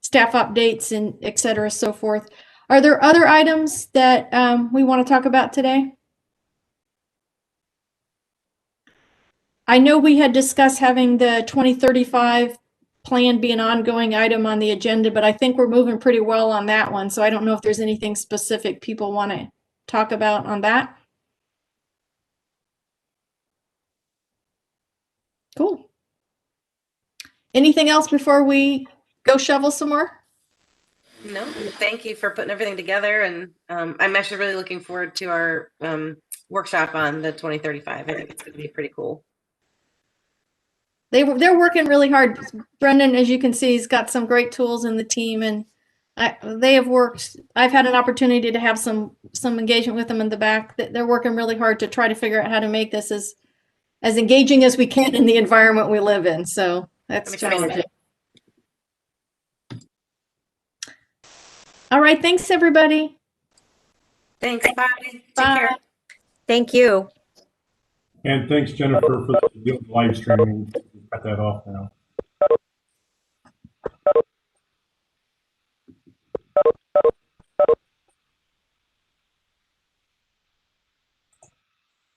staff updates and et cetera, so forth. Are there other items that we want to talk about today? I know we had discussed having the 2035 plan be an ongoing item on the agenda, but I think we're moving pretty well on that one. So I don't know if there's anything specific people want to talk about on that. Cool. Anything else before we go shovel some more? No, thank you for putting everything together. And I'm actually really looking forward to our workshop on the 2035. I think it's going to be pretty cool. They're working really hard. Brendan, as you can see, he's got some great tools in the team, and they have worked. I've had an opportunity to have some engagement with them in the back. They're working really hard to try to figure out how to make this as engaging as we can in the environment we live in. So that's challenging. All right. Thanks, everybody. Thanks. Bye. Take Bye. care. Thank you. And thanks, Jennifer, for the live streaming. Cut that off now.